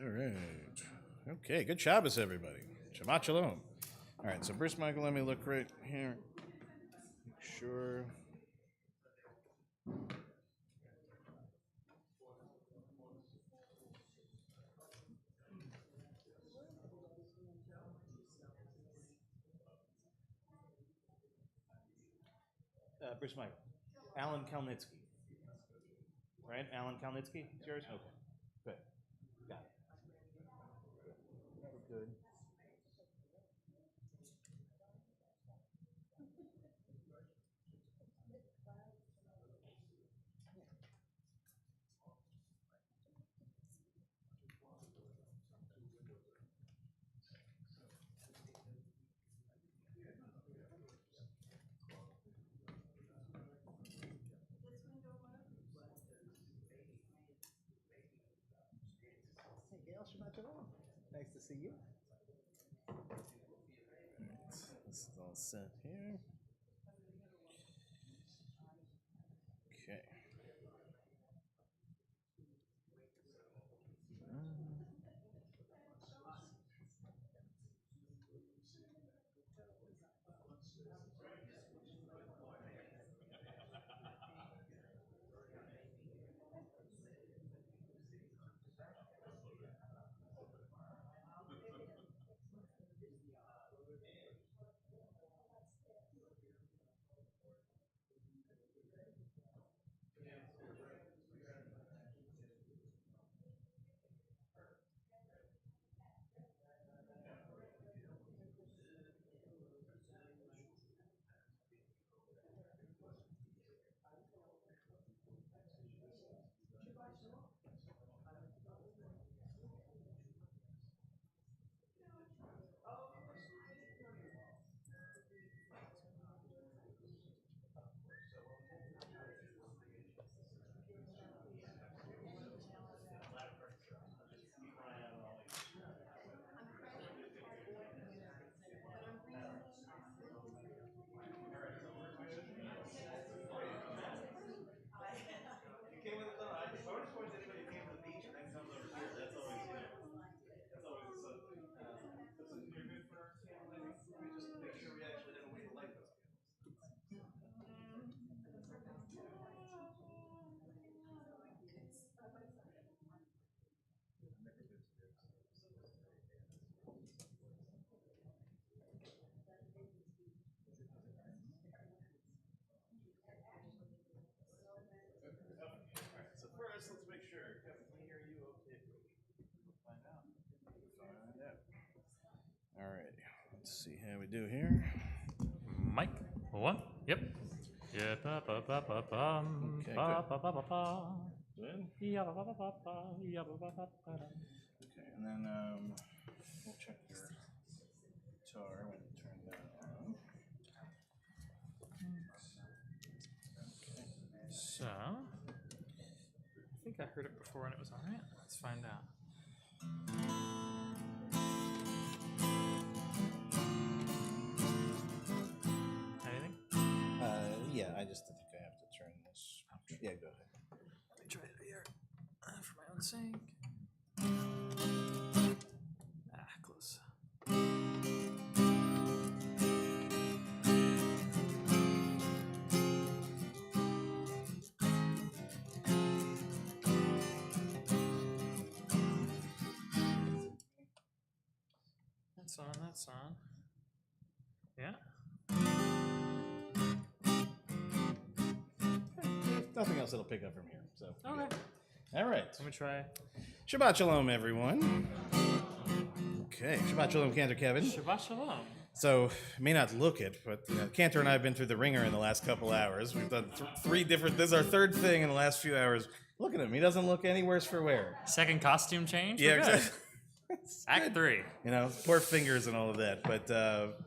All right. Okay, good Shabbos, everybody. Shabbat shalom. All right, so Bruce Michael, let me look right here. Make sure. Bruce Michael. Alan Kalnitsky. Right? Alan Kalnitsky? It's yours? Okay. Good. Got it. Good. Hey, Gail, Shabbat shalom. Nice to see you. All right, this is all set here. Okay. So first, let's make sure. Kevin, can we hear you okay? Find out. Find out. All right. Let's see how we do here. Mike, what? Yep. Yeah, ba ba ba ba bum, Okay, ba good. ba ba ba ba. Good. Yeah, ba ba ba ba ba, yeah, ba ba ba ba. Okay, and then we'll check your guitar when you turn that on. So, I think I heard it before and it was all right. Let's find out. Anything? Yeah, I just think I have to turn this. Yeah, go ahead. Let me try it here for my own sake. Close. That's on, that's on. Yeah. There's nothing else that'll pick up from here. So Okay. All right. Let me try. Shabbat shalom, everyone. Okay, Shabbat shalom, Cantor Kevin. Shabbat shalom. So, may not look it, but Cantor and I have been through the ringer in the last couple hours. We've done three different. This is our third thing in the last few hours. Look at him; he doesn't look any worse for wear. Second costume change? Yeah, We're good. exactly. Act 3. You know, poor fingers and all of that. But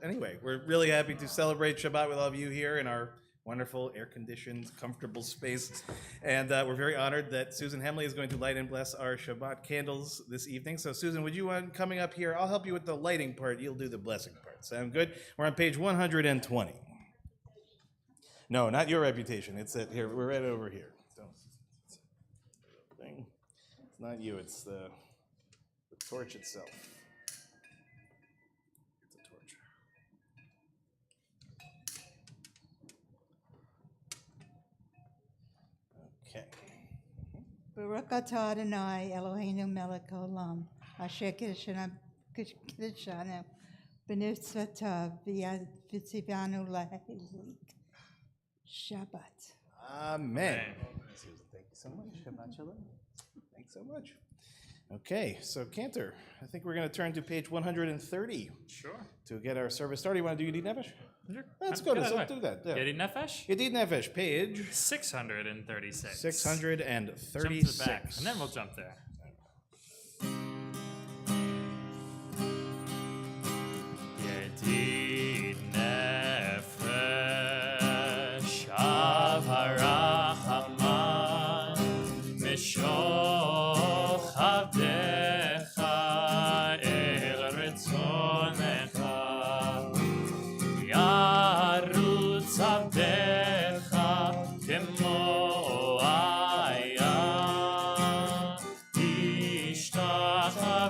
anyway, we're really happy to celebrate Shabbat with all of you here in our wonderful, air-conditioned, comfortable space. And we're very honored that Susan Hemley is going to light and bless our Shabbat candles this evening. So Susan, would you mind coming up here? I'll help you with the lighting part. You'll do the blessing part. Sound good? We're on page 120. No, not your reputation. It's at here. We're right over here. It's not you. It's the torch itself. Get the torch. Okay. Baruch atah Adonai Eloheinu melech haolam, asher kiddushanu b'mitzvotav v'tzivanu lahalik Shabbat. Amen. Susan, thank you so much. Shabbat shalom. Thanks so much. Okay, so Cantor, I think we're going to turn to page 130 Sure. to get our service started. You want to do Yedid Nefesh? Sure. Let's I'm go. good Let's either do way. that. Yeah. Yedid Nefesh? Yedid Nefesh, page 636. 636. Jump to the back, and then we'll jump there. Yedid Nefesh av harachaman mishoch avdecha el retzonecha yarutz avdecha kemo aya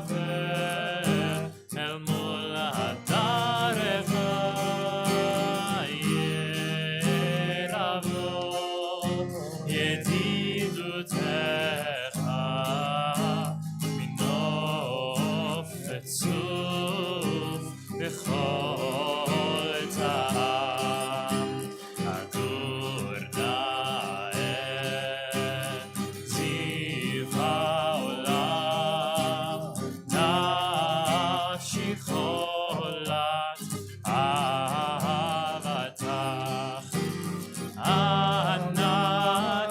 ishtachaveh el mol hadareva yeravo yedidutecha minof etzuf b'chol ta'am hadur na'eh ziv ha'olam nafshi cholat ahavatach Ana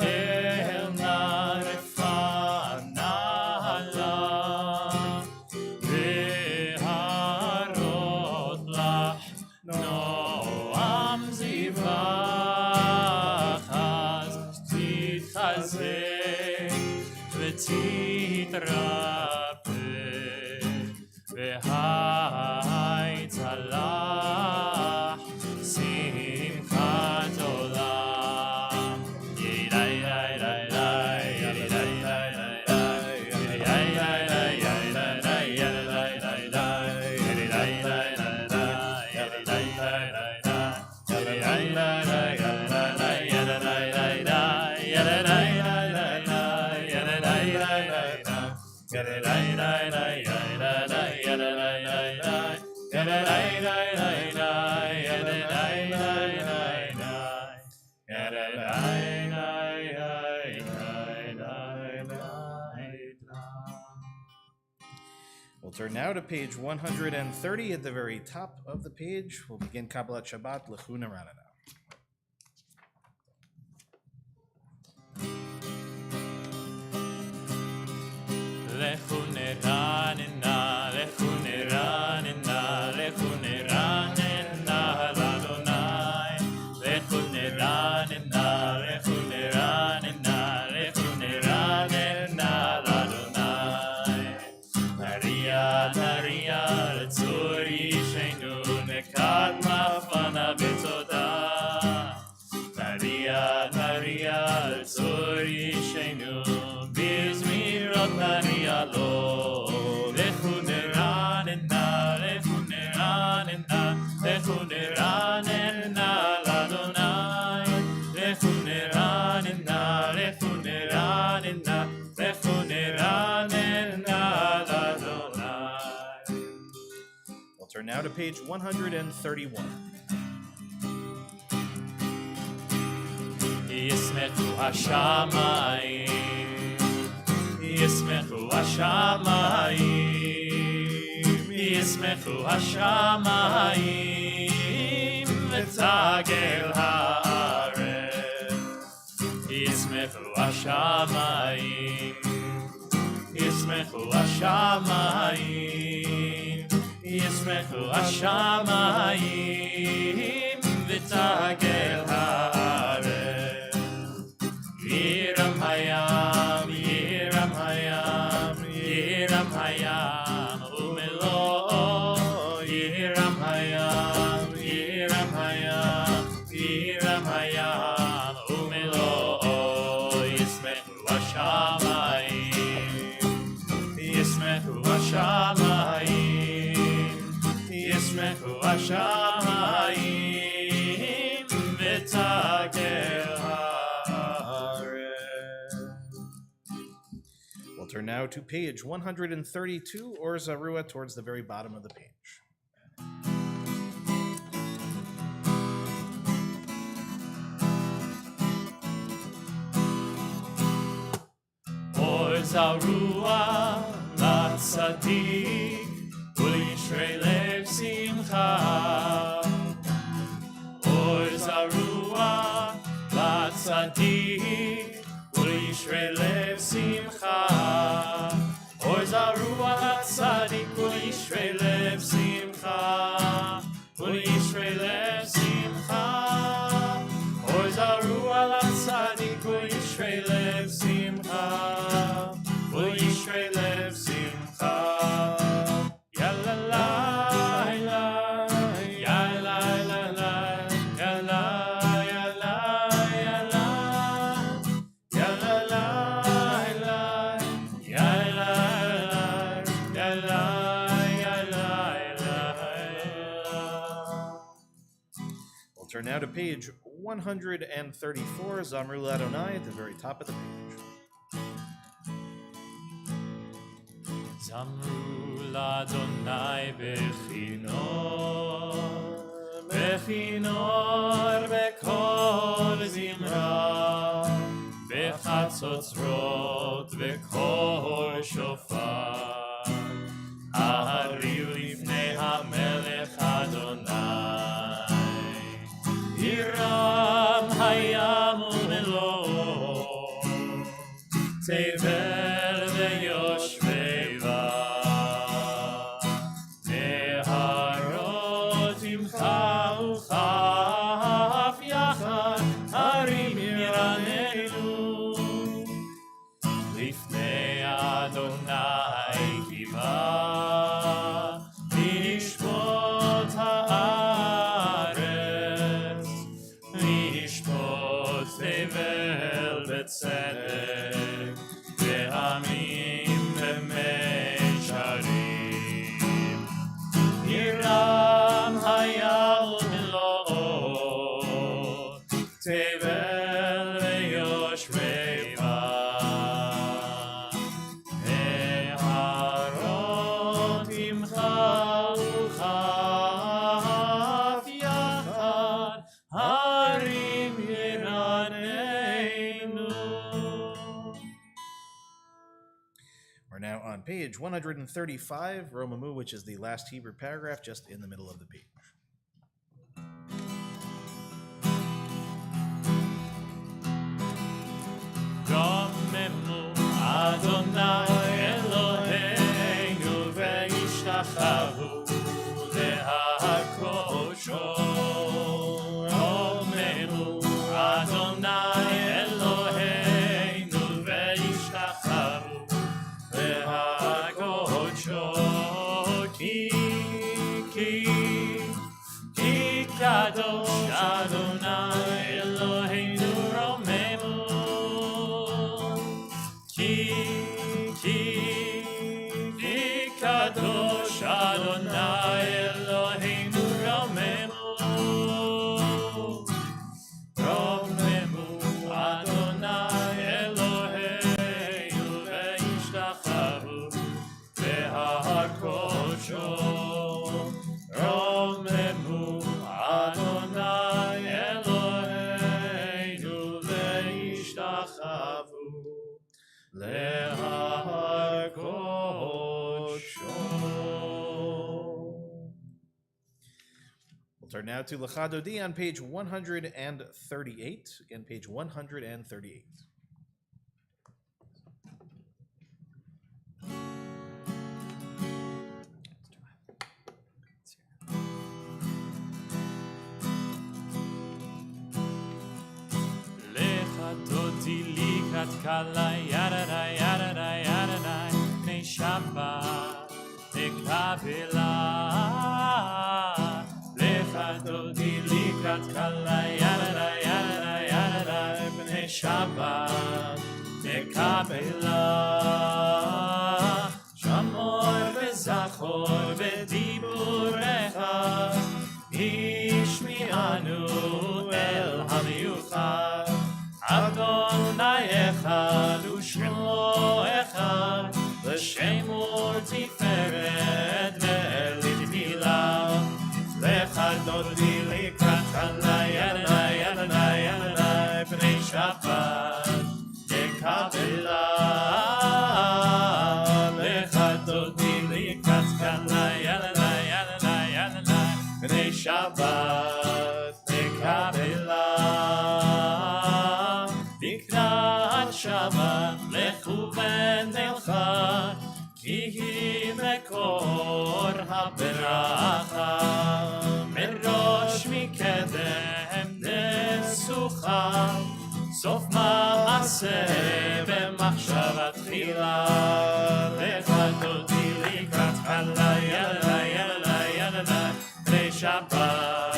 el narefana la veharot lach noam zivachas titchazek v'titrape v'haitzalach simchat olam We'll turn now to page 130 at the very top of the page. We'll begin Kabbalat Shabbat, Lechu Neranena. Lechu neranena, lechu neranena, lechu neranena l'Adonai. Lechu neranena, lechu neranena, lechu neranena l'Adonai. Naria, naria, l'tzuri sheinu nekad mafana betoda. Naria, naria, l'tzuri sheinu bizmirot naria lo. Lechu neranena, lechu neranena, lechu neranena l'Adonai. Lechu neranena, lechu neranena, lechu neranena l'Adonai. We'll turn now to page 131. ישמחו השמיים, ישמחו השמיים, ישמחו השמיים, ותגל הארץ. ישמחו השמיים, ישמחו השמיים, ישמחו השמיים, ותגל הארץ. Yiram hayam, yiram hayam, yiram hayam, umelo. Yiram hayam, yiram hayam, yiram hayam, umelo. Yismechu hashamayim, yismechu hashamayim. השמיים ותגר הארץ. We'll turn now to page 132, or Zarua, towards the very bottom of the page. Or Zarua לצדיק ולישרי לב שמחה. Or Zarua לצדיק ולישרי לב שמחה. Or Zarua לצדיק ולישרי לב שמחה. ולישרי לב שמחה. Or Zarua לצדיק ולישרי לב שמחה. ולישרי לב שמחה. יא לה לה לה, יא לה לה לה, יא לה יא לה יא לה, יא לה לה לה, יא לה יא לה יא לה. We'll turn now to page 134, Zamru Adonai, at the very top of the page. זמרו לאדוני בכינור, בכינור בקול זמרה, בחצוצרות בקול שופר, הריעו לפני המלך אדוני, ירם הים ומלואו, תבל ויושבי בה. וכף יחד הרים ירננו לפני אדוני קיווה לשפוט הארץ לשפוט תבל בצדק ועמים במישרים ירם היה ומלואו תבל ויושבי בה ההרות ימחה וכף יחד הרים ירננו. We're now on page 135, Romamu, which is the last Hebrew paragraph just in the middle of the page. רוממו אדוני אלוהינו וישתחוו להקדשו. רוממו אדוני אלוהינו וישתחוו להקדשו. כי קדוש אדוני אלוהינו רוממו. כי קדוש אדוני אלוהינו רוממו. רוממו אדוני אלוהינו וישתחוו להקדשו. רוממו אדוני אלוהינו וישתחוו We'll turn now to Lecha Dodi on page 138. Again, page 138. דודי לקראת כלה ירדה ירדה ירדה בני שבת נקבלה. לך דודי לקראת כלה ירדה ירדה ירדה בני שבת נקבלה. שמור וזכור בדיבורך השמיענו אל המיוחד, אדוני אחד ושמו אחד, לשם ולתפארת ולתהילה. לך דודי לקראת אדוני, אדוני, אדוני, אדוני, פני שבת תקבלה. לך דודי לקראת אדוני, אדוני, אדוני, אדוני, פני שבת תקבלה. לקראת שבת לכו ונלכה, כי היא מקור הברכה. מראש מקדם נסוכה, סוף מעשה במחשבה תחילה. לך דודי לקראת חלה, יאללה, יאללה, יאללה, פני שבת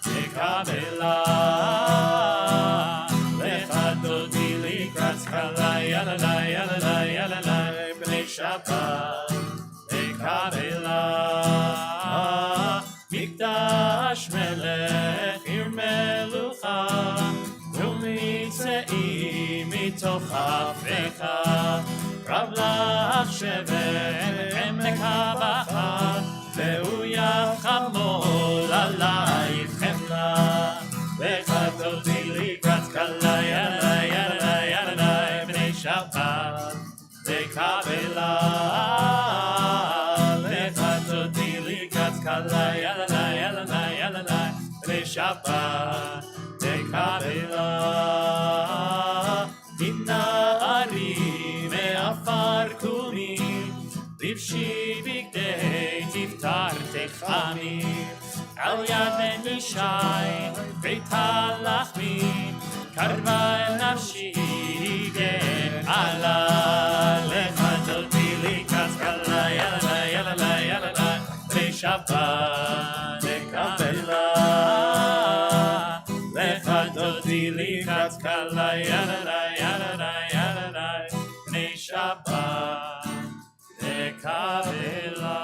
תקבלה. לך דודי לקראת חלה, יאללה, יאללה, יאללה, פני שבת תקבלה. מקדש מלך עיר מלוכה, ומצאים מתוך אפיך. רב לך שבת עמק הבכה, והוא יחמול עלייך חמלה. לך דודי לקראת כלה, יאללה, יאללה, יאללה, בני שבת תקבלה. לך דודי לקראת כלה, יאללה, יאללה, יאללה, בני שבת תקבלה. נערי מעפר קומי, לבשי בגדי תפתר תחמי. על יד בן ישי בית הלחמי, קרבה אל נפשי גאלה. לך דודי לקראת כלה, יאללה, יאללה, יאללה, בני שבת תקבלה. לך דודי לקראת כלה, יאללה, יאללה, יאללה, בני שבת תקבלה.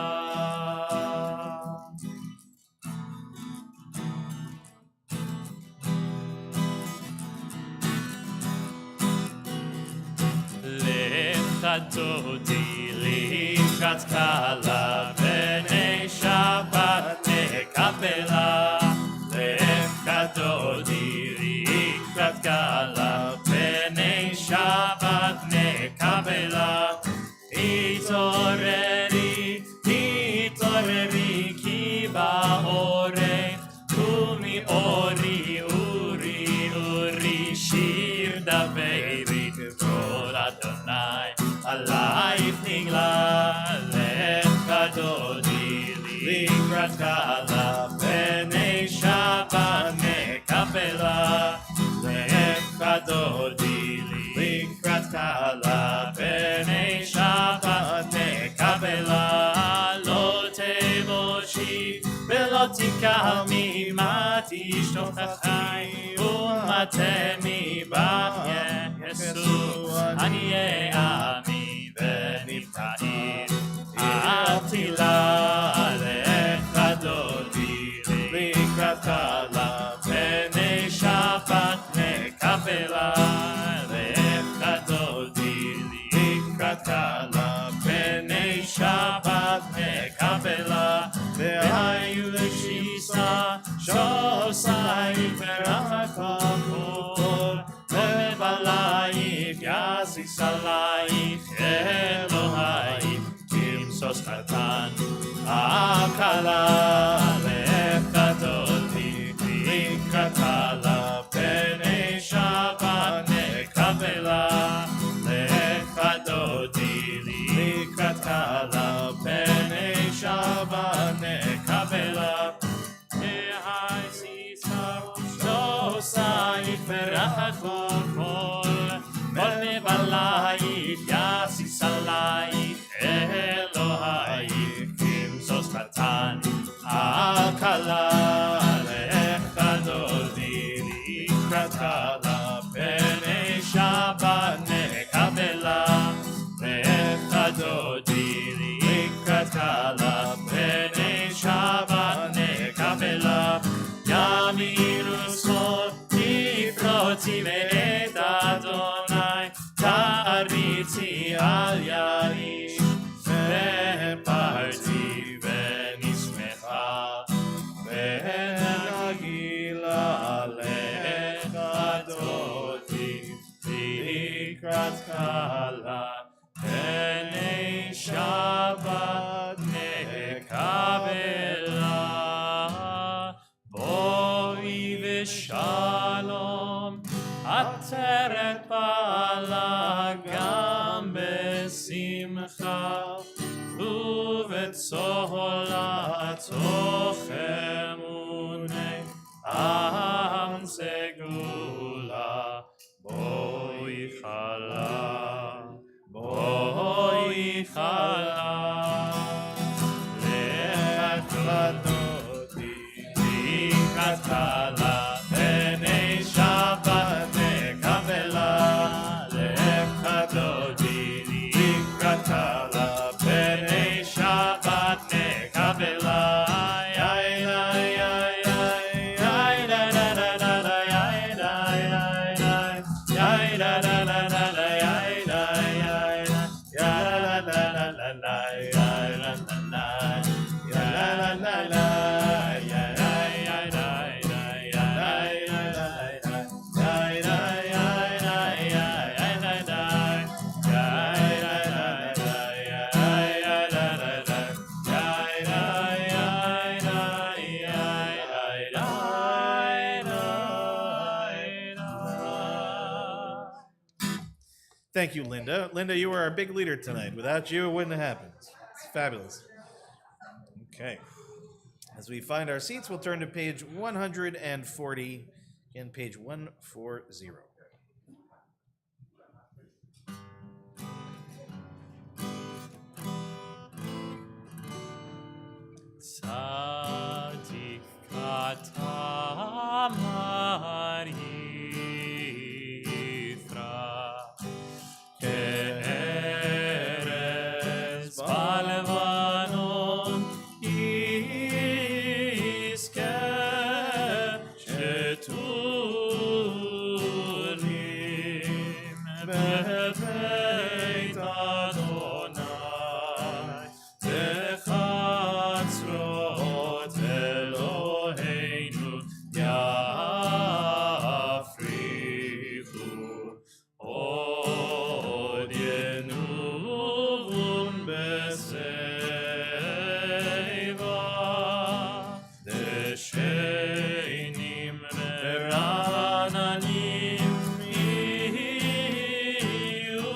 לך דודי לקראת כלה, בני שבת תקבלה. לך דודי לקראת כלה, בני שבת נקבלה. התעוררי, התעוררי, כי באורך קומי אורי, אורי, אורי, שיר דברי כבוד אדוני עלייך נגלה. לך דודי לקראת כלה, בני שבת נקבלה. לך דודי לקראת כלה, בני שבת נקבלה. לא תבושי ולא תקמי, מה תשתוכחי ומתמי בך יסוס. עניי עמי ונפתחים אבטילה. לך דודי לקראת כלה, בני שבת נקבלה. לך דודי לקראת כלה, בני שבת נקבלה. והיו לשיסה שוסייך ורחקות, ובלייך יסיס עלייך אלוהייך כמסוס קטן הקלה. לך דודי לקראת כלה, בני שבת נקבלה. לך דודי לקראת כלה, בני שבת נקבלה. והסיסה שוסייך ורחקות כל מבלייך יסיס עלייך אלוהייך כמסוס קטן הקלה. לך דודי לקראת כלה, בני שבת נקבלה. לך דודי לקראת כלה, בני שבת נקבלה. תעריצי ואת אדוני, תעריצי על ידי, ופרתי ונשמחה, ונגילה עליך דודי, לקראת כלה, פני שבת נקבלה. בואי ושלום, עטרת פעלה גם בשמחה, ובצהלתו אמוני עם סגולה. בואי חלה, בואי חלה, לך דודי, לקראת כלה, פני שבת נקבלה. לך דודי, לקראת כלה, פני שבת נקבלה. Thank you, Linda. Linda, you were our big leader tonight. Without you, it wouldn't have happened. It's fabulous. Okay. As we find our seats, we'll turn to page 140. Again, page 140. Tzadik katamar yifra, ke'erez balevanon yizkeh, shetulim bebeit Adonai, techatzrot Eloheinu yafrichu, od yenuvun beseiva, deshenim verananim iyu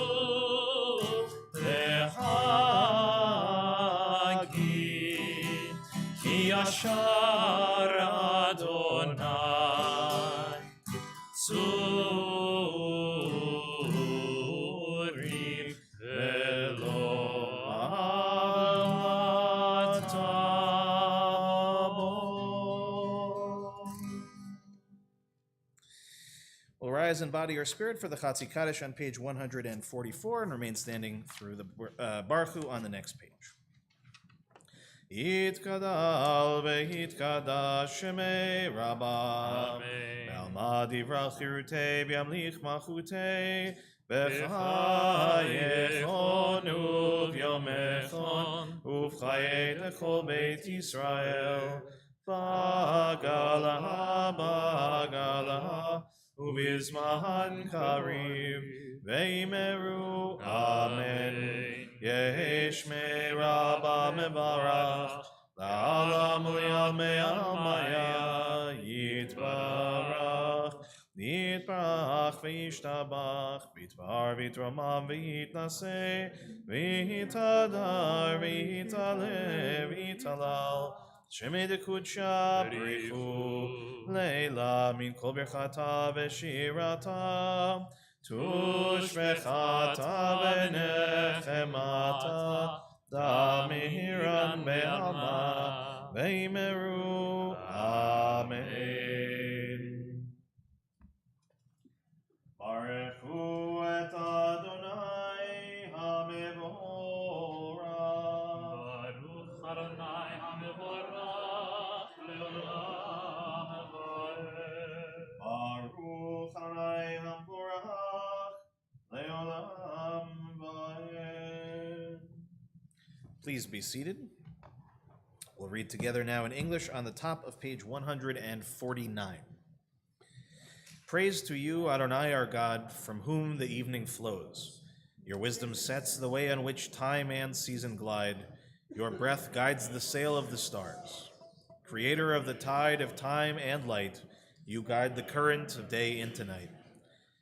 lehagid, ki yashar Adonai tzuri velo atabo. We'll rise in body or spirit for the Chatzi Kaddish on page 144 and remain standing through the Baruch Hu on the next page. Yitkadal vehitkadash shemei Rabba, Amen. Be'alma divrach chirutei b'yamlich malchutei, b'chayechon uvyomechon, uv'chayei lechol beit Yisrael, ba'galaha, ba'galaha, uvizman kariv, ve'imeru, Amen. Yesh me Rabba mevarach, la'alam li'al me'amaya, yitbarach, yitbarach v'yishtabach, v'yitbar v'yitramam v'yitnaseh, v'yitadar v'yitale v'yitalal, shemei dekudsha brichu, leila min kol birchata v'shirata, tushvechata v'nechemata, damiran be'alma, ve'imeru, Amen. Baruch hu et Adonai hamevorach. Baruch Adonai hamevorach le'olam havarech. Baruch Adonai Please be seated. We'll read together now in English on the top of page 149. Praise to you, Adonai our God, from whom the evening flows. Your wisdom sets the way on which time and season glide. Your breath guides the sail of the stars. Creator of the tide of time and light, you guide the current of day into night.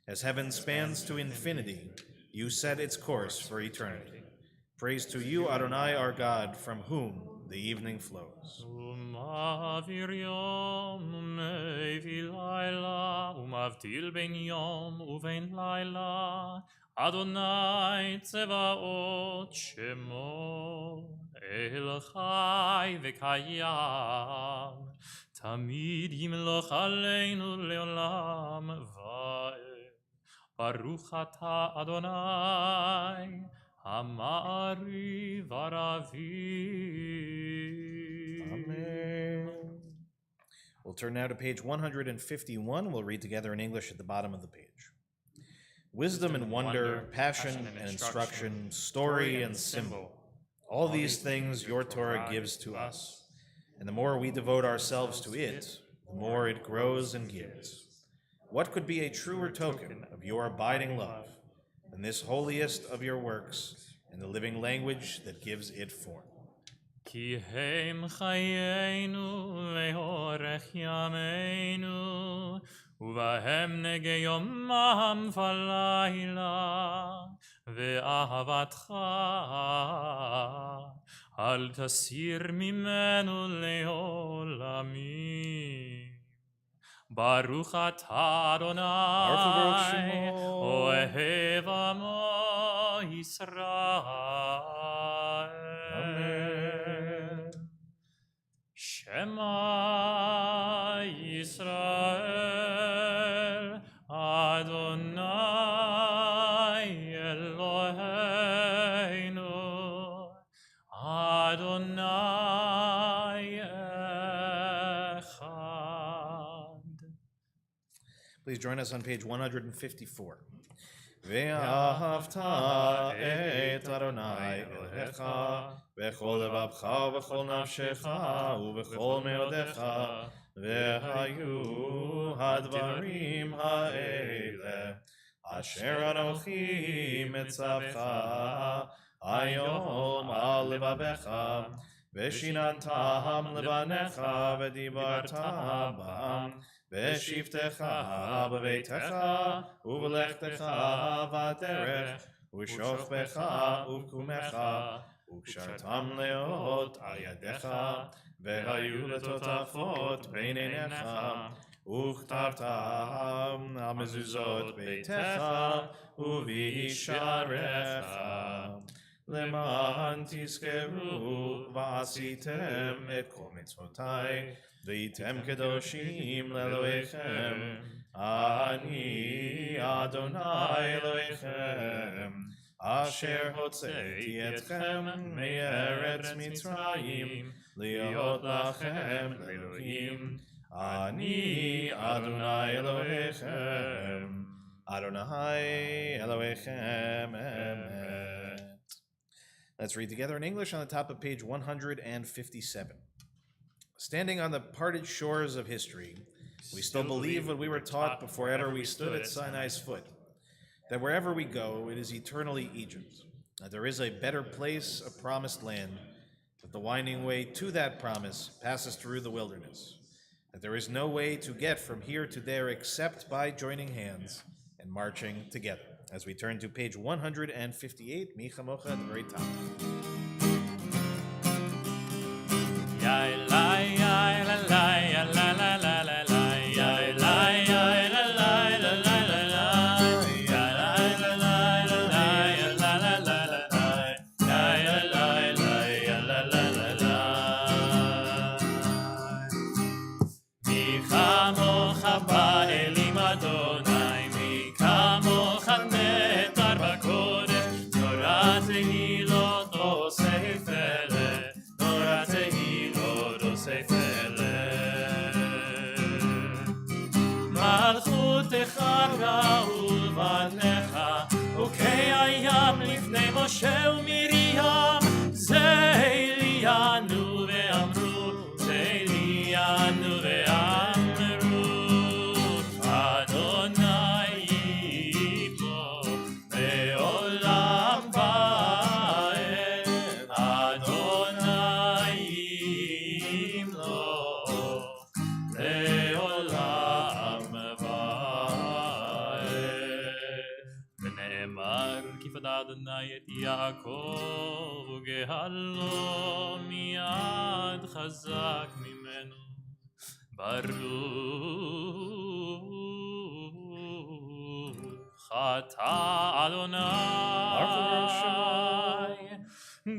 As heaven spans to infinity, you set its course for eternity. Praise to you, Adonai our God, from whom the evening flows. ומעביר יום ומביא לילה ומבדיל בין יום ובין לילה אדוני צבאות שמו אל חי וקיים תמיד ימלוך עלינו לעולם ועד ברוך אתה אדוני המעריב ערבי. Amen. We'll turn now to page 151. We'll read together in English at the bottom of the page. Wisdom and wonder, passion and instruction, story and symbol. All these things your Torah gives to us. And the more we devote ourselves to it, the more it grows and gives. What could be a truer token of your abiding love than this holiest of your works and the living language that gives it form? כי הם חיינו לאורך ימינו, ובהם נגה יומם ולילה, ואהבתך אל תסיר ממנו לעולמים. ברוך אתה אדוני, אוהב עמו ישראל. Shema Yisrael Adonai Eloheinu Adonai Echad. Please join us on page 154. ואהבת את אדוני אלוהיך בכל לבבך ובכל נפשך ובכל מאודיך והיו הדברים האלה אשר אנוכי מצווך היום על לבביך ושיננתם לבניך ודיברת בם בשבתך בביתך ובלכתך בדרך ושוכבך ובקומך וקשרתם לאות על ידיך והיו לטוטפות בין עיניך וכתבתם על מזוזות ביתך ובשעריך למען תזכרו ועשיתם את כל מצוותיי והייתם קדושים לאלוהיכם אני אדוני אלוהיכם אשר הוצאתי אתכם מארץ מצרים להיות לכם לאלוהים אני אדוני אלוהיכם אדוני אלוהיכם אמת. Let's read together in English on the top of page 157. Standing on the parted shores of history, we still believe what we were taught before ever we stood at Sinai's foot, that wherever we go, it is eternally Egypt, that there is a better place, a promised land, that the winding way to that promise passes through the wilderness, that there is no way to get from here to there except by joining hands and marching together. As we turn to page 158, Mi Chamocha at the very top. וכי הים לפני משה ומרים זה לעולם ועד. ונאמר כי פדה אדוני את יעקב וגאלו מיד חזק ממנו. ברוך אתה אדוני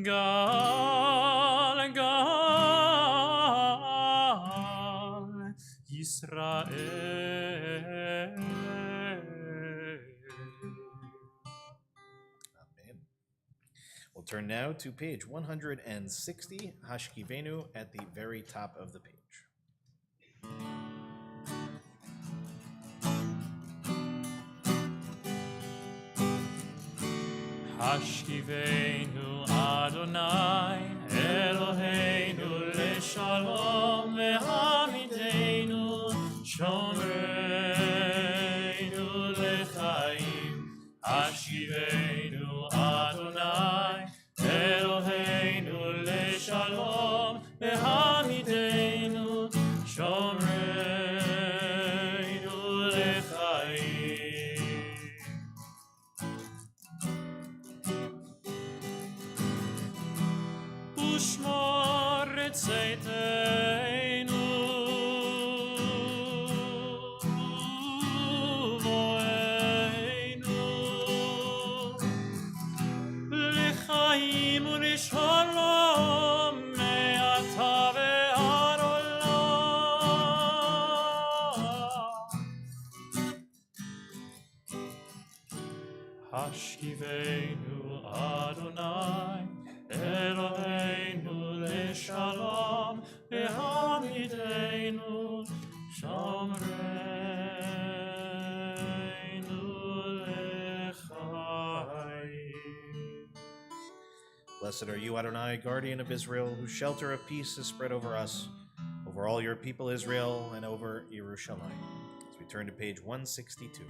גל גל ישראל. Amen. We'll turn now to page 160, Hashkivenu, at the very top of the page. השכיבנו אדוני אלוהינו לשלום והעמידנו שומרנו לחיים. השכיבנו אדוני אלוהינו לשלום והעמידנו שומרנו לחיים. ושמור את צאתנו ובואנו לחיים ולשלום מעתה ועד עולם. השכיבנו אדוני אלוהינו לשלום והעמידנו שומרנו לחיים. Blessed are you, Adonai, guardian of Israel, whose shelter of peace is spread over us, over all your people Israel, and over Yerushalayim. As we turn to page 162.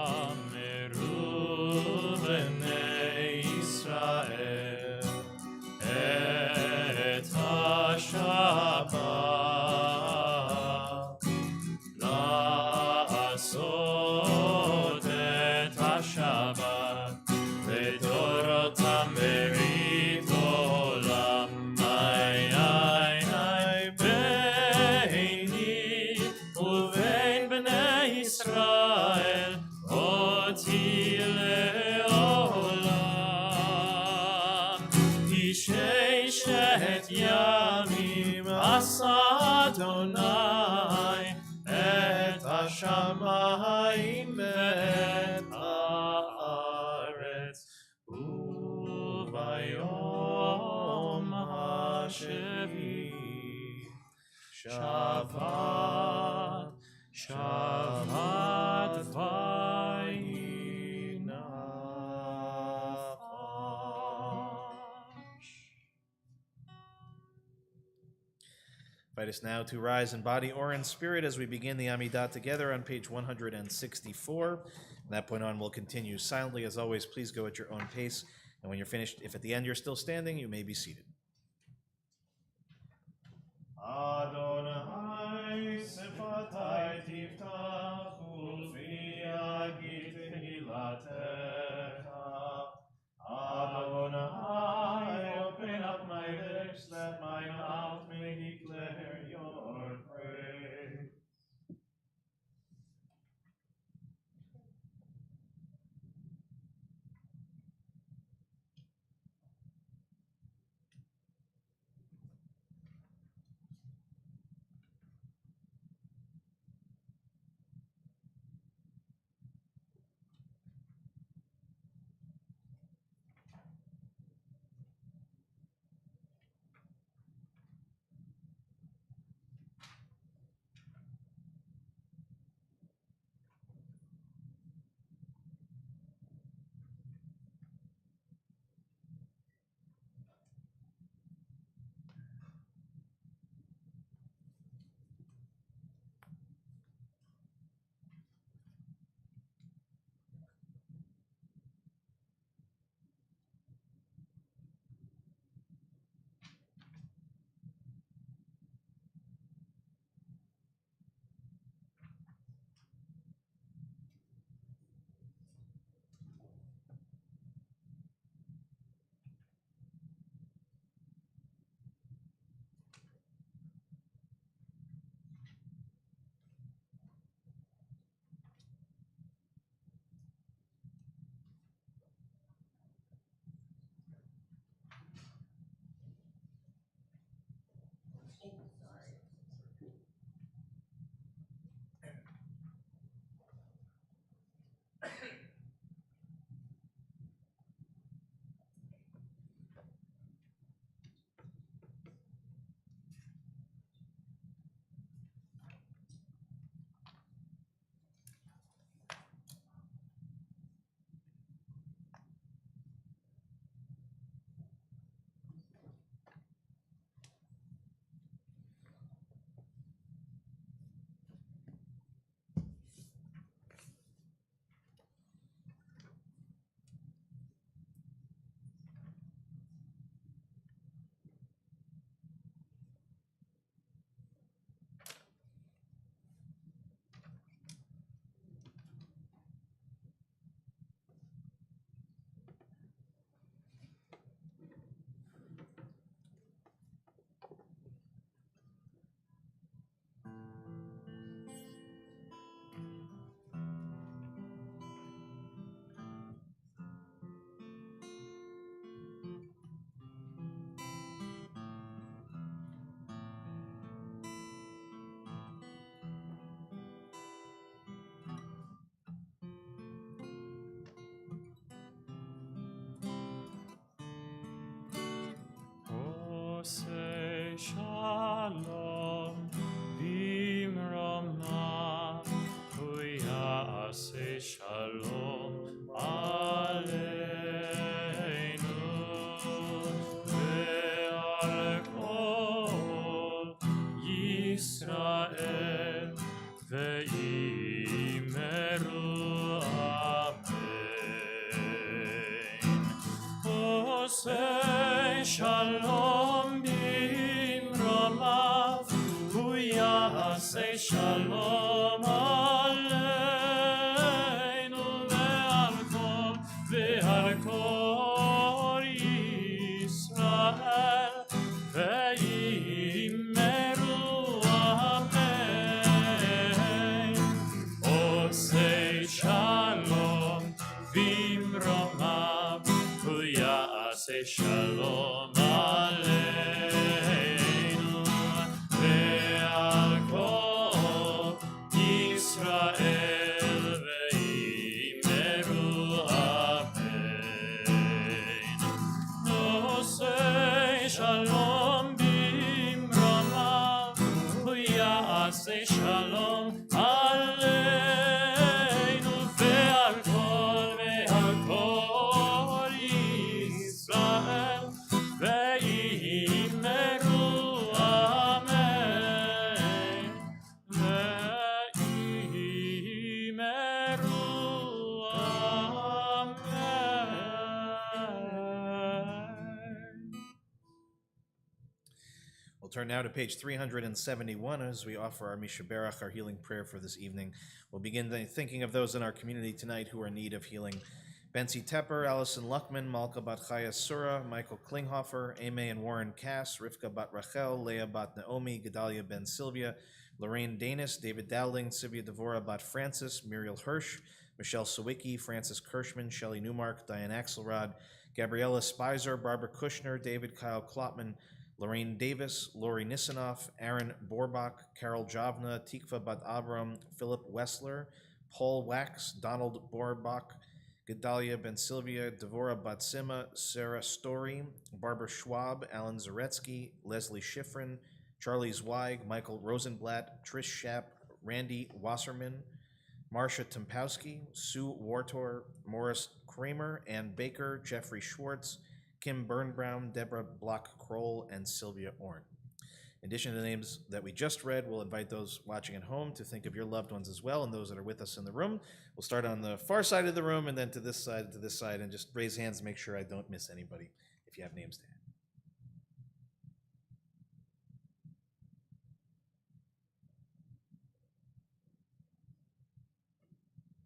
ושמרו בני ישראל את השבת לעשות את השבת ודורותם ברית עולם. ביני ובין בני ישראל אותי לעולם. כי ששת ימים עשה אדוני את השמיים ואת הארץ, וביום השביעי שבת שבת וינחש. Invite us now to rise in body or in spirit as we begin the Amidah together on page 164. From that point on, we'll continue silently. As always, please go at your own pace. And when you're finished, if at the end you're still standing, you may be seated. Adonai sifatai tiftach ufi agit tehilatecha. Adonai, open up my lips, that my mouth may declare your praise. ויעשה שלום עלינו ועל כל ישראל ואמרו אמן. עושה שלום במרומיו הוא יעשה שלום עלינו ועל כל ישראל ואמרו אמן. עושה שלום במרומיו הוא יעשה שלום עלינו ועל כל ישראל ואמרו אמן. עושה שלום במרומיו הוא יעשה שלום עלינו ועל כל ישראל ואמרו אמן ואמרו אמן. We'll turn now to page 371 as we offer our Mishaberach, our healing prayer for this evening. We'll begin thinking of those in our community tonight who are in need of healing. Benzi Tepper, Allison Luckman, Malka Bat Chaya Sura, Michael Klinghofer, Ame and Warren Cass, Rivka Bat Rachel, Leah Bat Naomi, Gedalia Ben Sylvia, Lorraine Danis, David Dowling, Sylvia Devora Bat Francis, Muriel Hirsch, Michelle Sawicki, Francis Kirschman, Shelley Newmark, Diane Axelrod, Gabriella Spicer, Barbara Kushner, David Kyle Klopman, Lorraine Davis, Lori Nisanoff, Aaron Borbach, Carol Javna, Tikva Bat Abram, Philip Wessler, Paul Wax, Donald Borbach, Gedalia Ben Sylvia, Devora Batsima, Sarah Story, Barbara Schwab, Alan Zaretsky, Leslie Schifrin, Charlie Zweig, Michael Rosenblatt, Trish Schapp, Randy Wasserman, Marcia Tempowski, Sue Wartor, Morris Kramer, Ann Baker, Jeffrey Schwartz, Kim Birnbaum, Deborah Block-Kroll, and Sylvia Orn. In addition to the names that we just read, we'll invite those watching at home to think of your loved ones as well and those that are with us in the room. We'll start on the far side of the room and then to this side, and just raise hands to make sure I don't miss anybody if you have names to add.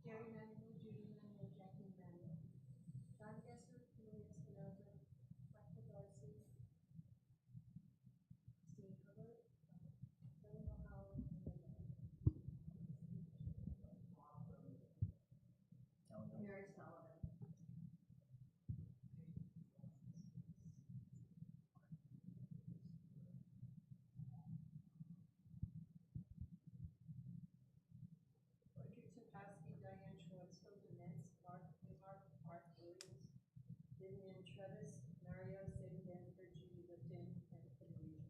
Jerry Manuel, Judy Manuel, Jackie Manuel, John Esser, Julie Espinoza, Michael Darcy, Steve Hubbard, Eleanor Howard, and Mary Sullivan. Audrey Topowski, Diane Schwartzfeld, Denise, Mark Newmark, Mark Williams, Vivian Trevis, Mario Sabin Danford, Judy Lipton, and Cornelia.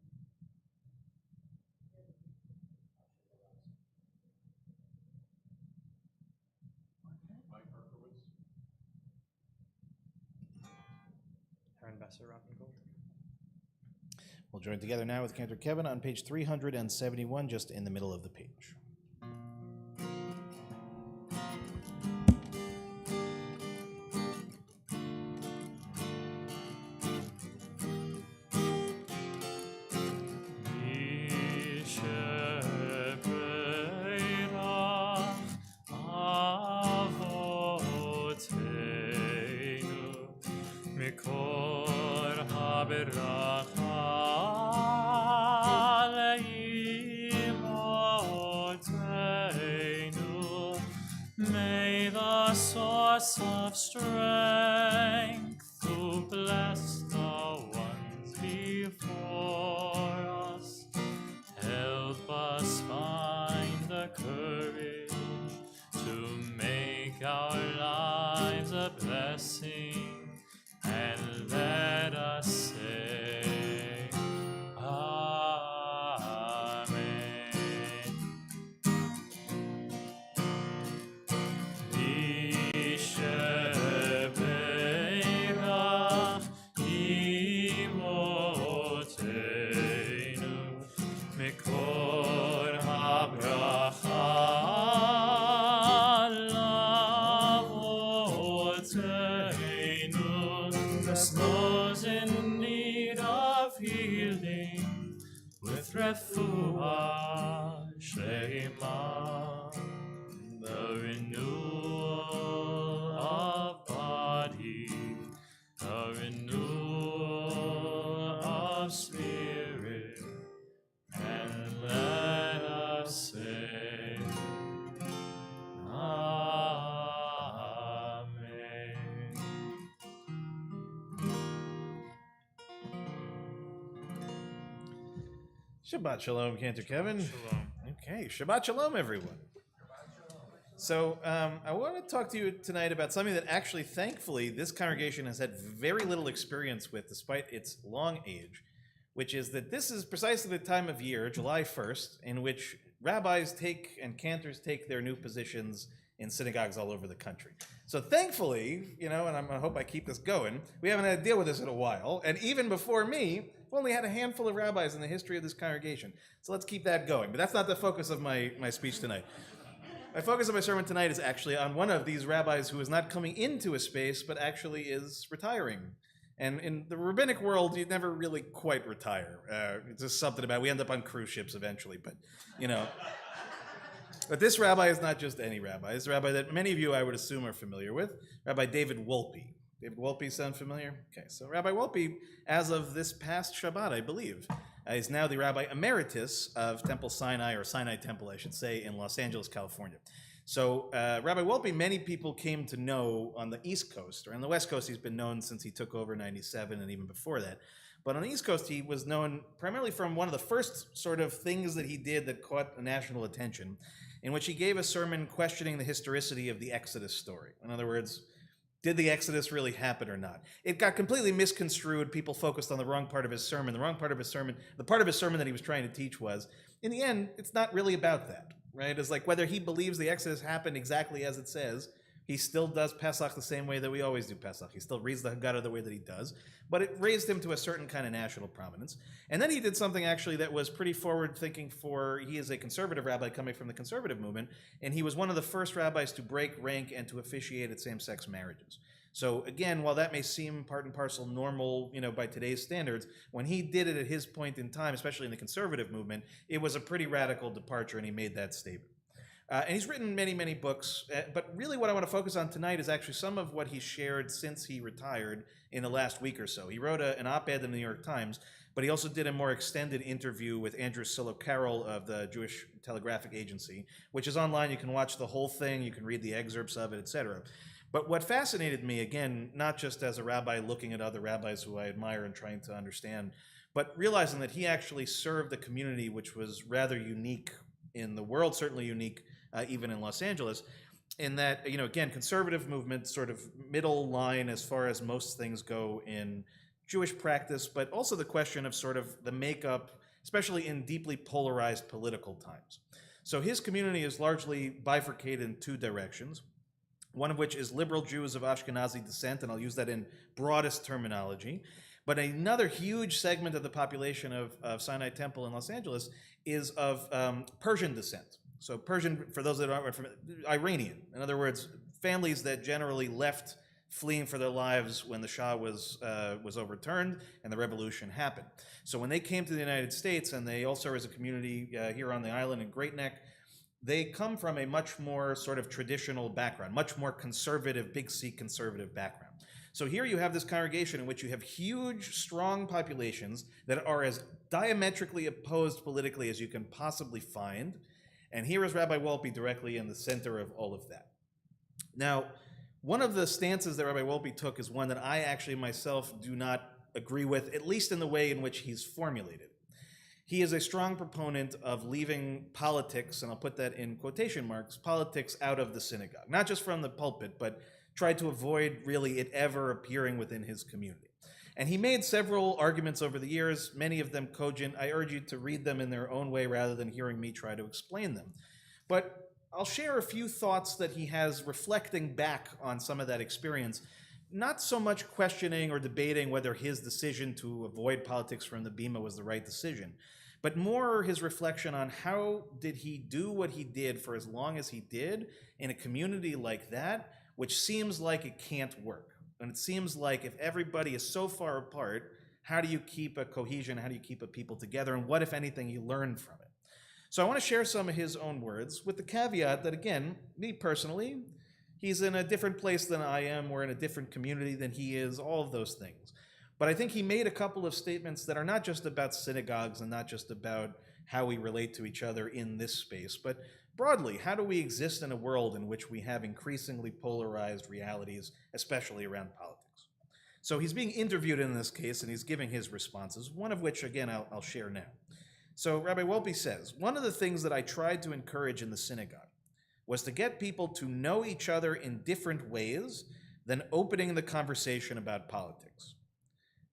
Aaron Besser, Robin Gold. We'll join together now with Cantor Kevin on page 371, just in the middle of the page. May the source of strength who bless the ones before us help us find the courage to make our lives a blessing, and let us say Amen. refuah shlema, the renewal of body, the renewal of spirit, and let us say, Amen. Shabbat shalom, Cantor Kevin. Shalom. Okay, Shabbat shalom, everyone. So I want to talk to you tonight about something that actually, thankfully, this congregation has had very little experience with, despite its long age, which is that this is precisely the time of year, July 1st, in which rabbis take and cantors take their new positions in synagogues all over the country. So thankfully, and I hope I keep this going, we haven't had to deal with this in a while, and even before me, we've only had a handful of rabbis in the history of this congregation. So let's keep that going. But that's not the focus of my speech tonight. My focus of my sermon tonight is actually on one of these rabbis who is not coming into a space, but actually is retiring. And in the rabbinic world, you never really quite retire. It's just something about, we end up on cruise ships eventually, but, But this rabbi is not just any rabbi. It's a rabbi that many of you, I would assume, are familiar with, Rabbi David Wolpe. David Wolpe sound familiar? Okay, so Rabbi Wolpe, as of this past Shabbat, I believe, is now the Rabbi Emeritus of Temple Sinai, or Sinai Temple, I should say, in Los Angeles, California. So Rabbi Wolpe, many people came to know on the East Coast, or on the West Coast, he's been known since he took over in '97 and even before that. But on the East Coast, he was known primarily from one of the first sort of things that he did that caught national attention, in which he gave a sermon questioning the historicity of the Exodus story. In other words, did the Exodus really happen or not? It got completely misconstrued. People focused on the wrong part of his sermon. The wrong part of his sermon, the part of his sermon that he was trying to teach was, in the end, it's not really about that, right? It's like whether he believes the Exodus happened exactly as it says, he still does Pesach the same way that we always do Pesach. He still reads the Haggadah the way that he does, but it raised him to a certain kind of national prominence. And then he did something actually that was pretty forward-thinking he is a conservative rabbi coming from the conservative movement, and he was one of the first rabbis to break rank and to officiate at same-sex marriages. So again, while that may seem part and parcel normal, by today's standards, when he did it at his point in time, especially in the conservative movement, it was a pretty radical departure, and he made that statement. And he's written many, many books, but really what I want to focus on tonight is actually some of what he's shared since he retired in the last week or so. He wrote an op-ed in the New York Times, but he also did a more extended interview with Andrew Silo-Carroll of the Jewish Telegraphic Agency, which is online. You can watch the whole thing, you can read the excerpts of it, etc. But what fascinated me, again, not just as a rabbi looking at other rabbis who I admire and trying to understand, but realizing that he actually served a community which was rather unique in the world, certainly unique even in Los Angeles, in that, again, conservative movement, sort of middle line as far as most things go in Jewish practice, but also the question of sort of the makeup, especially in deeply polarized political times. So his community is largely bifurcated in two directions, one of which is liberal Jews of Ashkenazi descent, and I'll use that in broadest terminology. But another huge segment of the population of Sinai Temple in Los Angeles is of Persian descent. So Persian, for those that aren't familiar, Iranian. In other words, families that generally left fleeing for their lives when the Shah was overturned and the revolution happened. So when they came to the United States, and they also as a community here on the island in Great Neck, they come from a much more sort of traditional background, much more conservative, big C conservative background. So here you have this congregation in which you have huge, strong populations that are as diametrically opposed politically as you can possibly find. And here is Rabbi Wolpe directly in the center of all of that. Now, one of the stances that Rabbi Wolpe took is one that I actually myself do not agree with, at least in the way in which he's formulated. He is a strong proponent of leaving politics, and I'll put that in quotation marks, politics out of the synagogue. Not just from the pulpit, but tried to avoid really it ever appearing within his community. And he made several arguments over the years, many of them cogent. I urge you to read them in their own way rather than hearing me try to explain them. But I'll share a few thoughts that he has reflecting back on some of that experience, not so much questioning or debating whether his decision to avoid politics from the Bima was the right decision, but more his reflection on how did he do what he did for as long as he did in a community like that, which seems like it can't work. And it seems like if everybody is so far apart, how do you keep a cohesion? How do you keep a people together? And what, if anything, you learn from it? So I want to share some of his own words with the caveat that, again, me personally, he's in a different place than I am. We're in a different community than he is, all of those things. But I think he made a couple of statements that are not just about synagogues and not just about how we relate to each other in this space, but broadly, how do we exist in a world in which we have increasingly polarized realities, especially around politics? So he's being interviewed in this case, and he's giving his responses, one of which, again, I'll share now. So Rabbi Wolpe says, one of the things that I tried to encourage in the synagogue was to get people to know each other in different ways than opening the conversation about politics.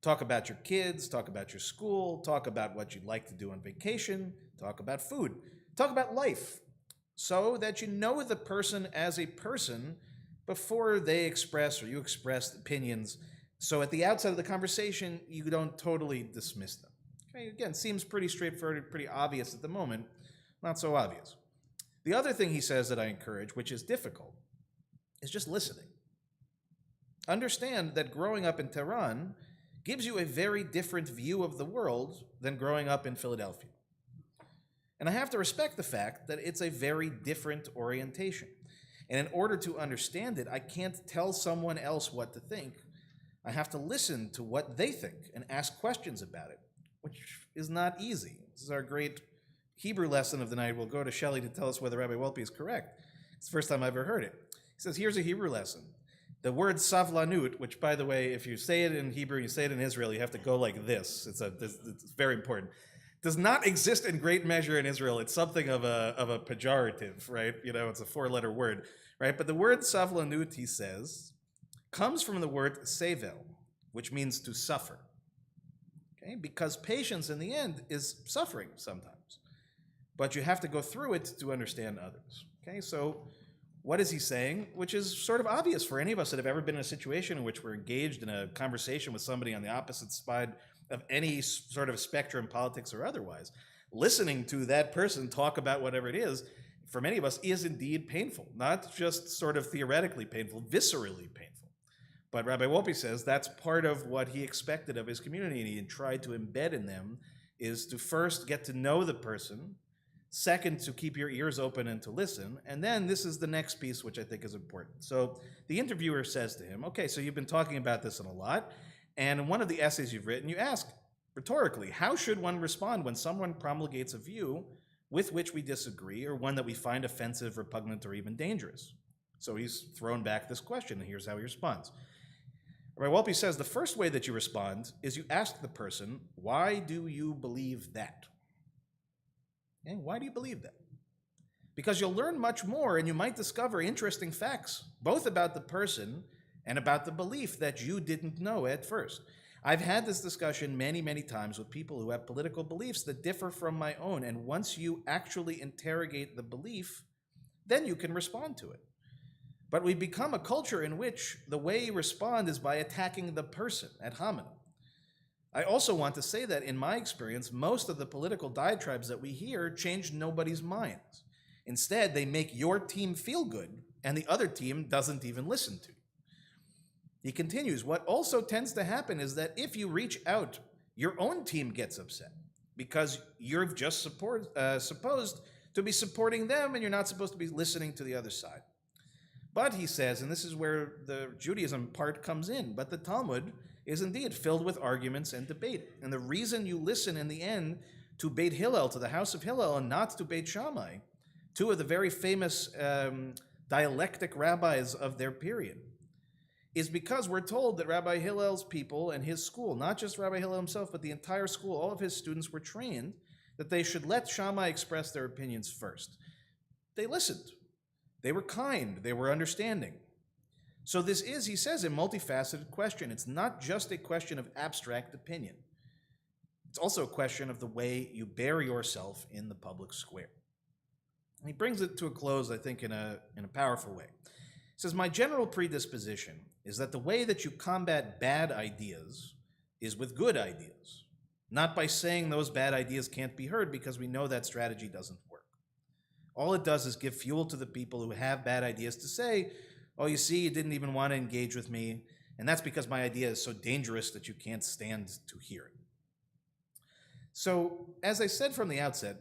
Talk about your kids, talk about your school, talk about what you'd like to do on vacation, talk about food, talk about life, so that you know the person as a person before they express or you express opinions. So at the outset of the conversation, you don't totally dismiss them. Okay, again, seems pretty straightforward, pretty obvious at the moment, not so obvious. The other thing he says that I encourage, which is difficult, is just listening. Understand that growing up in Tehran gives you a very different view of the world than growing up in Philadelphia. And I have to respect the fact that it's a very different orientation. And in order to understand it, I can't tell someone else what to think. I have to listen to what they think and ask questions about it, which is not easy. This is our great Hebrew lesson of the night. We'll go to Shelley to tell us whether Rabbi Wolpe is correct. It's the first time I've ever heard it. He says, here's a Hebrew lesson. The word savlanut, which, by the way, if you say it in Hebrew, you say it in Israel, you have to go like this. It's very important. Does not exist in great measure in Israel. It's something of a pejorative, right? You know, it's a four-letter word, right? But the word savlanut, he says, comes from the word sevel, which means to suffer. Okay? Because patience in the end is suffering sometimes. But you have to go through it to understand others. Okay? So what is he saying? Which is sort of obvious for any of us that have ever been in a situation in which we're engaged in a conversation with somebody on the opposite side of any sort of spectrum, politics or otherwise. Listening to that person talk about whatever it is, for many of us, is indeed painful. Not just sort of theoretically painful, viscerally painful. But Rabbi Wolpe says that's part of what he expected of his community, and he tried to embed in them, is to first get to know the person, second, to keep your ears open and to listen, and then this is the next piece, which I think is important. So the interviewer says to him, okay, so you've been talking about this a lot, and in one of the essays you've written, you ask rhetorically, how should one respond when someone promulgates a view with which we disagree, or one that we find offensive, repugnant, or even dangerous? So he's thrown back this question, and here's how he responds. Rabbi Wolpe says the first way that you respond is you ask the person, why do you believe that? Okay, why do you believe that? Because you'll learn much more and you might discover interesting facts, both about the person and about the belief that you didn't know at first. I've had this discussion many, many times with people who have political beliefs that differ from my own, and once you actually interrogate the belief, then you can respond to it. But we become a culture in which the way you respond is by attacking the person ad hominem. I also want to say that in my experience, most of the political diatribes that we hear change nobody's minds. Instead, they make your team feel good, and the other team doesn't even listen to you. He continues, what also tends to happen is that if you reach out, your own team gets upset because you're just supposed to be supporting them and you're not supposed to be listening to the other side. But he says, and this is where the Judaism part comes in, but the Talmud is indeed filled with arguments and debate. And the reason you listen in the end to Beit Hillel, to the house of Hillel, and not to Beit Shammai, two of the very famous dialectic rabbis of their period, is because we're told that Rabbi Hillel's people and his school, not just Rabbi Hillel himself, but the entire school, all of his students were trained that they should let Shammai express their opinions first. They listened. They were kind. They were understanding. So this is, he says, a multifaceted question. It's not just a question of abstract opinion. It's also a question of the way you bear yourself in the public square. And he brings it to a close, I think, in a powerful way. He says, my general predisposition is that the way that you combat bad ideas is with good ideas, not by saying those bad ideas can't be heard, because we know that strategy doesn't work. All it does is give fuel to the people who have bad ideas to say, oh, you see, you didn't even want to engage with me, And that's because my idea is so dangerous that you can't stand to hear it. So, as I said from the outset,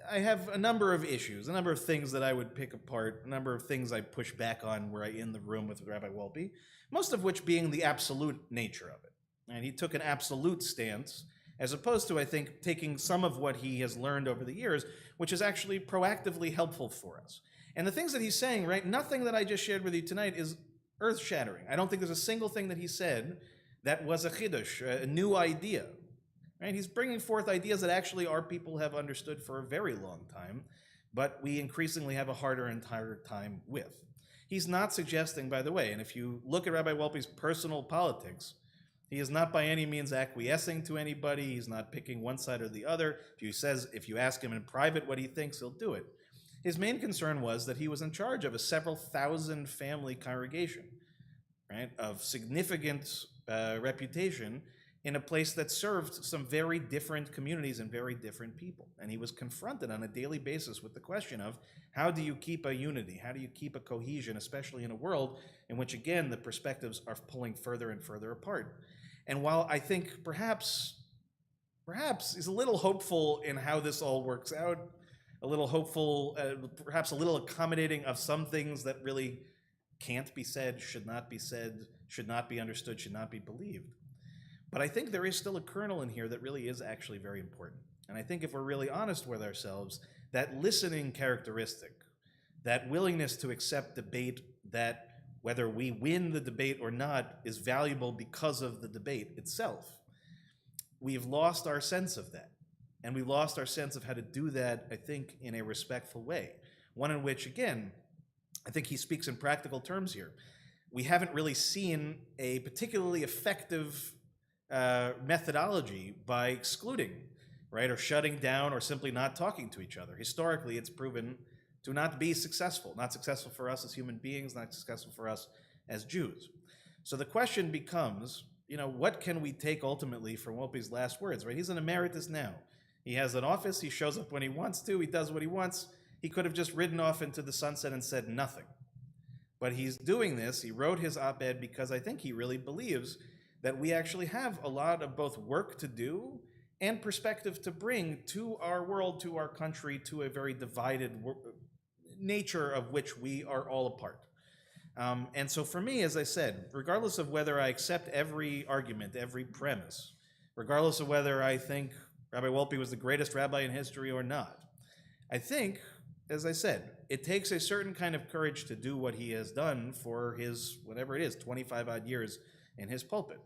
I have a number of issues, a number of things that I would pick apart, a number of things I push back on were I in the room with Rabbi Wolpe, most of which being the absolute nature of it. And he took an absolute stance, as opposed to, I think, taking some of what he has learned over the years, which is actually proactively helpful for us. And the things that he's saying, right, nothing that I just shared with you tonight is earth-shattering. I don't think there's a single thing that he said that was a chiddush, a new idea. Right? He's bringing forth ideas that actually our people have understood for a very long time, but we increasingly have a harder and harder time with. He's not suggesting, by the way, and if you look at Rabbi Wolpe's personal politics, he is not by any means acquiescing to anybody. He's not picking one side or the other. If you ask him in private what he thinks, he'll do it. His main concern was that he was in charge of a several thousand family congregation, right, of significant reputation in a place that served some very different communities and very different people. And he was confronted on a daily basis with the question of, how do you keep a unity? How do you keep a cohesion, especially in a world in which, again, the perspectives are pulling further and further apart? And while I think perhaps he's a little hopeful in how this all works out, a little hopeful, perhaps a little accommodating of some things that really can't be said, should not be understood, should not be believed. But I think there is still a kernel in here that really is actually very important. And I think if we're really honest with ourselves, that listening characteristic, that willingness to accept debate, that whether we win the debate or not is valuable because of the debate itself, we've lost our sense of that. And we lost our sense of how to do that, I think, in a respectful way. One in which, again, I think he speaks in practical terms here. We haven't really seen a particularly effective methodology by excluding, right, or shutting down or simply not talking to each other. Historically, it's proven to not be successful, not successful for us as human beings, not successful for us as Jews. So the question becomes, what can we take ultimately from Wolpe's last words, right? He's an emeritus now. He has an office, he shows up when he wants to, he does what he wants. He could have just ridden off into the sunset and said nothing. But he's doing this, he wrote his op-ed because I think he really believes that we actually have a lot of both work to do and perspective to bring to our world, to our country, to a very divided nature of which we are all a part. And so for me, as I said, regardless of whether I accept every argument, every premise, regardless of whether I think Rabbi Wolpe was the greatest rabbi in history or not, I think, as I said, it takes a certain kind of courage to do what he has done for his, whatever it is, 25 odd years in his pulpit,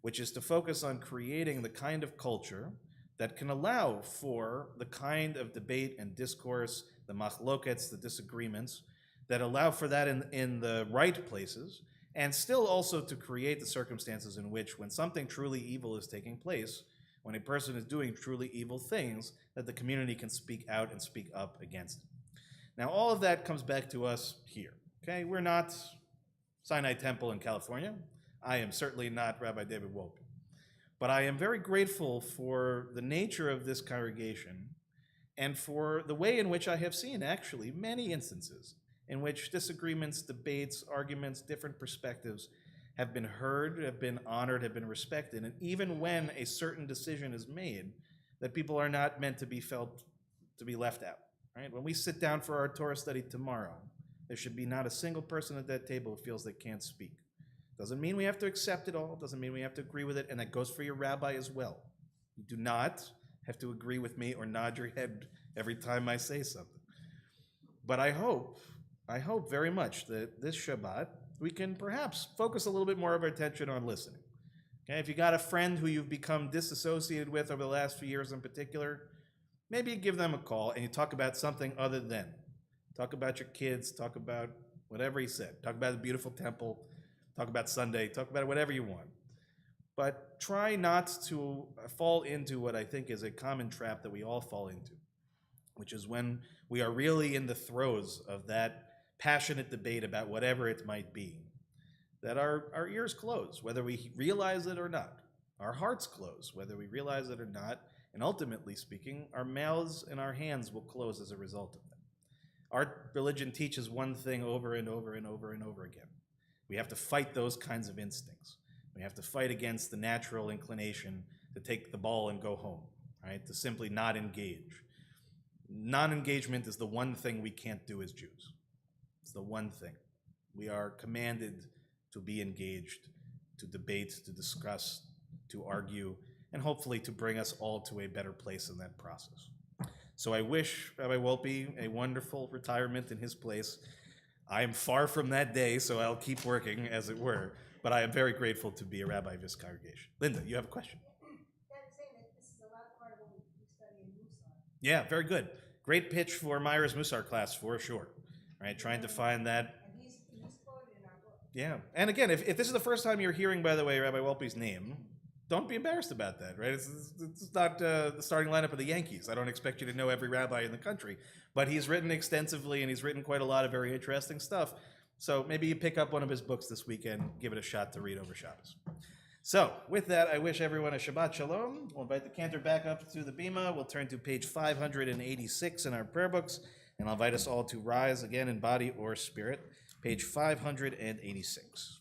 which is to focus on creating the kind of culture that can allow for the kind of debate and discourse, the machlokets, the disagreements, that allow for that in the right places, and still also to create the circumstances in which, when something truly evil is taking place, when a person is doing truly evil things, that the community can speak out and speak up against it. Now, all of that comes back to us here, okay? We're not Sinai Temple in California. I am certainly not Rabbi David Wolpe. But I am very grateful for the nature of this congregation and for the way in which I have seen, actually, many instances in which disagreements, debates, arguments, different perspectives have been heard, have been honored, have been respected, and even when a certain decision is made, that people are not meant to be felt to be left out. Right? When we sit down for our Torah study tomorrow, there should be not a single person at that table who feels they can't speak. Doesn't mean we have to accept it all, doesn't mean we have to agree with it, and that goes for your rabbi as well. You do not have to agree with me or nod your head every time I say something. But I hope very much that this Shabbat, we can perhaps focus a little bit more of our attention on listening. Okay, if you got a friend who you've become disassociated with over the last few years in particular, maybe you give them a call and you talk about something other than. Talk about your kids, talk about whatever he said. Talk about the beautiful temple, talk about Sunday, talk about whatever you want. But try not to fall into what I think is a common trap that we all fall into, which is when we are really in the throes of that passionate debate about whatever it might be, that our ears close, whether we realize it or not. Our hearts close, whether we realize it or not. And ultimately speaking, our mouths and our hands will close as a result of that. Our religion teaches one thing over and over and over and over again. We have to fight those kinds of instincts. We have to fight against the natural inclination to take the ball and go home, right? To simply not engage. Non-engagement is the one thing we can't do as Jews. It's the one thing. We are commanded to be engaged, to debate, to discuss, to argue, and hopefully to bring us all to a better place in that process. So I wish Rabbi Wolpe a wonderful retirement in his place. I am far from that day, so I'll keep working, as it were, but I am very grateful to be a rabbi of this congregation. Linda, you have a question? Saying that this is a lot part of what we study in Musar. Yeah, very good. Great pitch for Myra's Musar class, for sure. Right, trying to find that. And he's quoted in our book. Yeah, and again, if this is the first time you're hearing, by the way, Rabbi Wolpe's name, don't be embarrassed about that, right? It's not the starting lineup of the Yankees. I don't expect you to know every rabbi in the country, but he's written extensively, and he's written quite a lot of very interesting stuff. So maybe you pick up one of his books this weekend, give it a shot to read over Shabbos. So with that, I wish everyone a Shabbat Shalom. We'll invite the cantor back up to the bima. We'll turn to page 586 in our prayer books, and I'll invite us all to rise again in body or spirit. Page 586.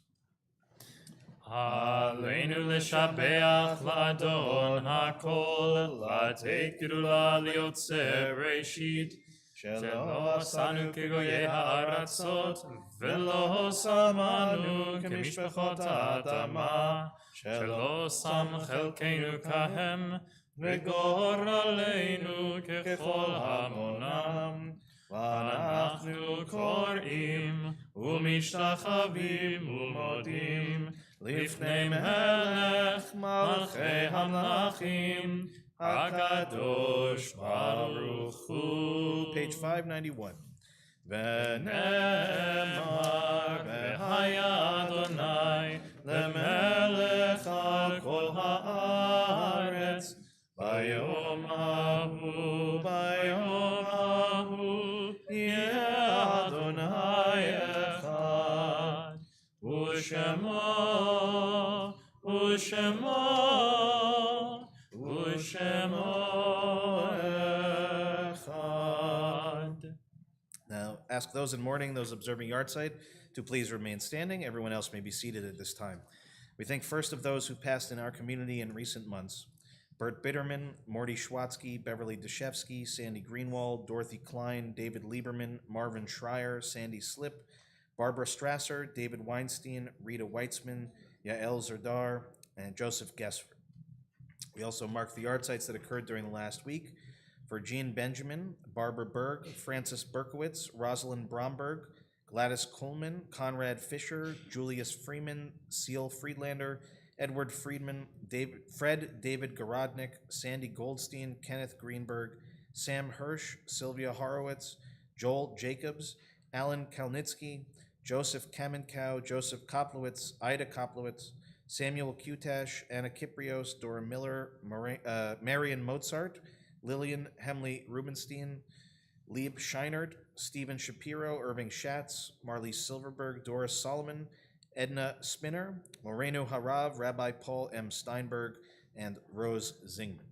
עלינו לשבח לאדון הכל, לתת גדולה ליוצר ראשית, שלא עשנו כגויי הארצות, ולא שמנו כמשפחות האדמה, שלא שם חלקנו כהם, וגור עלינו ככל המונם. ואנחנו קוראים ומשתחווים ומודים לפני מלך מלכי המלכים הקדוש ברוך הוא. Page 591. ונאמר והיה אדוני למלך על כל הארץ ביום ההוא ביום ההוא יהיה אדוני אחד ושמו אחד. Now, ask those in mourning, those observing yahrzeit, to please remain standing. Everyone else may be seated at this time. We think first of those who passed in our community in recent months. Bert Bitterman, Morty Schwatzky, Beverly Deshevsky, Sandy Greenwald, Dorothy Klein, David Lieberman, Marvin Schreier, Sandy Slip, Barbara Strasser, David Weinstein, Rita Weitzman, Yael Zerdar, and Joseph Gessler. We also mark the yahrzeits that occurred during the last week for Jean Benjamin, Barbara Berg, Francis Berkowitz, Rosalind Bromberg, Gladys Coleman, Conrad Fisher, Julius Freeman, Seal Friedlander, Edward Friedman, Fred David Gorodnik, Sandy Goldstein, Kenneth Greenberg, Sam Hirsch, Sylvia Horowitz, Joel Jacobs, Alan Kalnitsky, Joseph Kamenkow, Joseph Koplowitz, Ida Koplowitz, Samuel Kutash, Anna Kiprios, Dora Miller, Marion Mozart, Lillian Hemley Rubenstein, Lieb Scheinert, Stephen Shapiro, Irving Schatz, Marlise Silverberg, Doris Solomon, Edna Spinner, Moreno Harav, Rabbi Paul M. Steinberg, and Rose Zingman.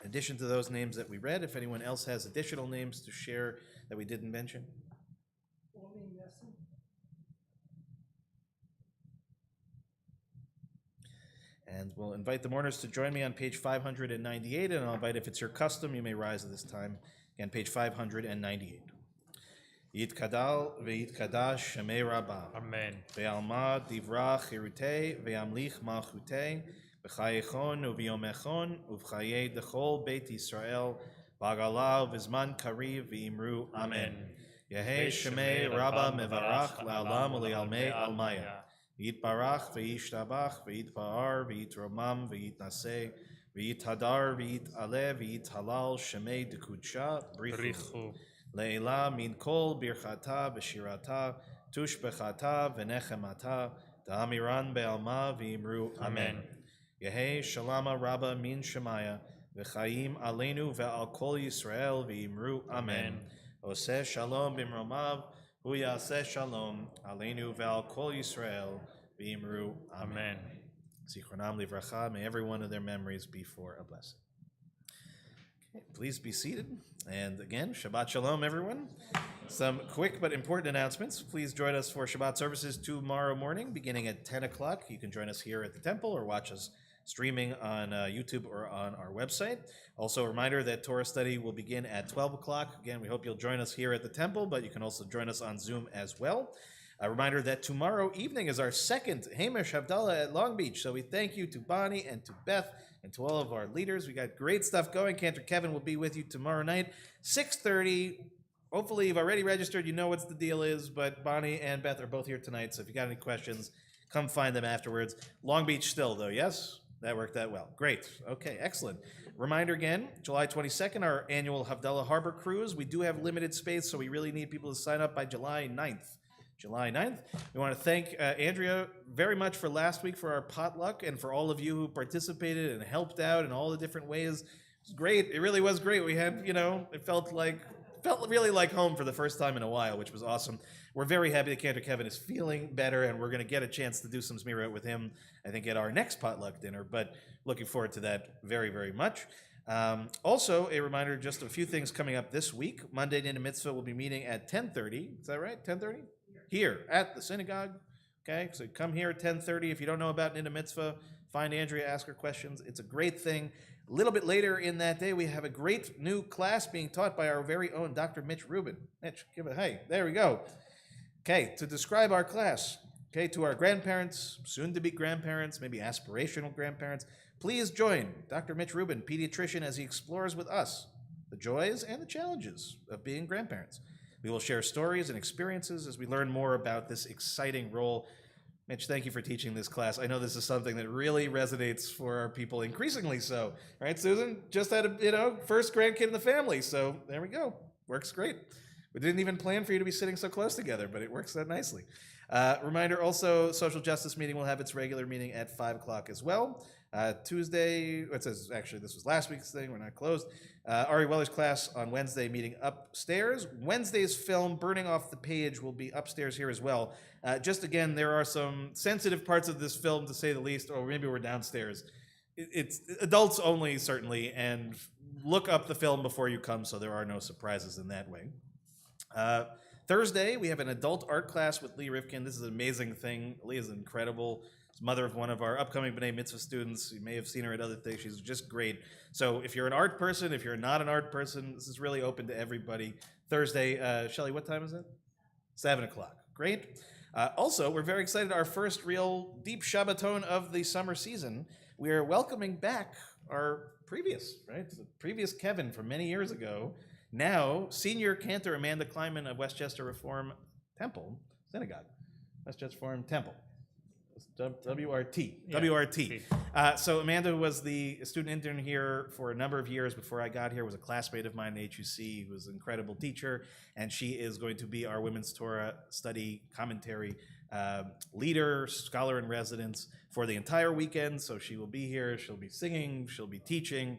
In addition to those names that we read, if anyone else has additional names to share that we didn't mention. And we'll invite the mourners to join me on page 598, and I'll invite, if it's your custom, you may rise at this time. Again, page 598. Yitkadal ve'yitkadash shemei Rabbah. Amen. Ve'alma divra chirutei ve'amlich malchutei v'chayechon u'v'yomechon u'v'chayei dechol Beit Yisrael v'agala v'zman kariv v'imru Amen. Yehei shemei Rabbah mevarach la'olam u'le'almei almaya. Yitbarach ve'yishtabach ve'yitpa'ar ve'yitromam ve'yitnaseh ve'yithadar ve'yit'aleh ve'yithalal shemei dekudsha brichu. Leila min kol birchata v'shirata tushbechata v'nechemata da'amiran be'alma v'imru Amen. Yehei shalama rabba min shemaya v'chayim aleinu ve'al kol Yisrael v'imru Amen. Oseh shalom b'mromav hu yaseh shalom aleinu ve'al kol Yisrael v'imru Amen. Zichronam livracha, may every one of their memories be for a blessing. Please be seated. And again, Shabbat Shalom, everyone. Some quick but important announcements. Please join us for Shabbat services tomorrow morning, beginning at 10 o'clock. You can join us here at the temple or watch us streaming on YouTube or on our website. Also, a reminder that Torah study will begin at 12 o'clock. Again, we hope you'll join us here at the temple, but you can also join us on Zoom as well. A reminder that tomorrow evening is our second Hamish Havdalah at Long Beach. So we thank you to Bonnie and to Beth and to all of our leaders. We got great stuff going. Cantor Kevin will be with you tomorrow night, 6:30. Hopefully you've already registered. You know what the deal is, but Bonnie and Beth are both here tonight. So if you got any questions, come find them afterwards. Long Beach still, though, yes? That worked out well. Great. Okay, excellent. Reminder again, July 22nd, our annual Havdalah Harbor Cruise. We do have limited space, so we really need people to sign up by July 9th. July 9th. We want to thank Andrea very much for last week for our potluck and for all of you who participated and helped out in all the different ways. It was great. It really was great. We had, it felt really like home for the first time in a while, which was awesome. We're very happy that Cantor Kevin is feeling better, and we're going to get a chance to do some Zmirot with him, I think, at our next potluck dinner, but looking forward to that very, very much. Also, a reminder, just a few things coming up this week. Monday, Nina Mitzvah will be meeting at 10:30. Is that right? 10:30? Here at the synagogue. Okay, so come here at 10:30. If you don't know about Nina Mitzvah, find Andrea, ask her questions. It's a great thing. A little bit later in that day, we have a great new class being taught by our very own Dr. Mitch Rubin. Mitch, give it, hey, there we go. Okay, to describe our class, okay, to our grandparents, soon-to-be grandparents, maybe aspirational grandparents, please join Dr. Mitch Rubin, pediatrician, as he explores with us the joys and the challenges of being grandparents. We will share stories and experiences as we learn more about this exciting role. Mitch, thank you for teaching this class. I know this is something that really resonates for our people, increasingly so. Right, Susan? Just had a, first grandkid in the family, so there we go. Works great. We didn't even plan for you to be sitting so close together, but it works out nicely. Reminder also, social justice meeting will have its regular meeting at 5 o'clock as well. Tuesday, it says, actually, this was last week's thing, we're not closed. Ari Weller's class on Wednesday meeting upstairs. Wednesday's film, Burning Off the Page, will be upstairs here as well. Just again, there are some sensitive parts of this film, to say the least, or maybe we're downstairs. It's adults only, certainly, and look up the film before you come so there are no surprises in that way. Thursday, we have an adult art class with Lee Rifkin. This is an amazing thing. Lee is incredible. She's mother of one of our upcoming B'nai Mitzvah students. You may have seen her at other things. She's just great. So if you're an art person, if you're not an art person, this is really open to everybody. Thursday, Shelley, what time is it? 7 o'clock. Great. Also, we're very excited. Our first real deep Shabbaton of the summer season. We are welcoming back our previous Kevin from many years ago. Now, senior cantor Amanda Kleinman of Westchester Reform Temple Synagogue. Westchester Reform Temple. WRT. Yeah. WRT. So Amanda was the student intern here for a number of years before I got here, was a classmate of mine at HUC, who was an incredible teacher, and she is going to be our Women's Torah Study Commentary leader, scholar in residence for the entire weekend. So she will be here, she'll be singing, she'll be teaching.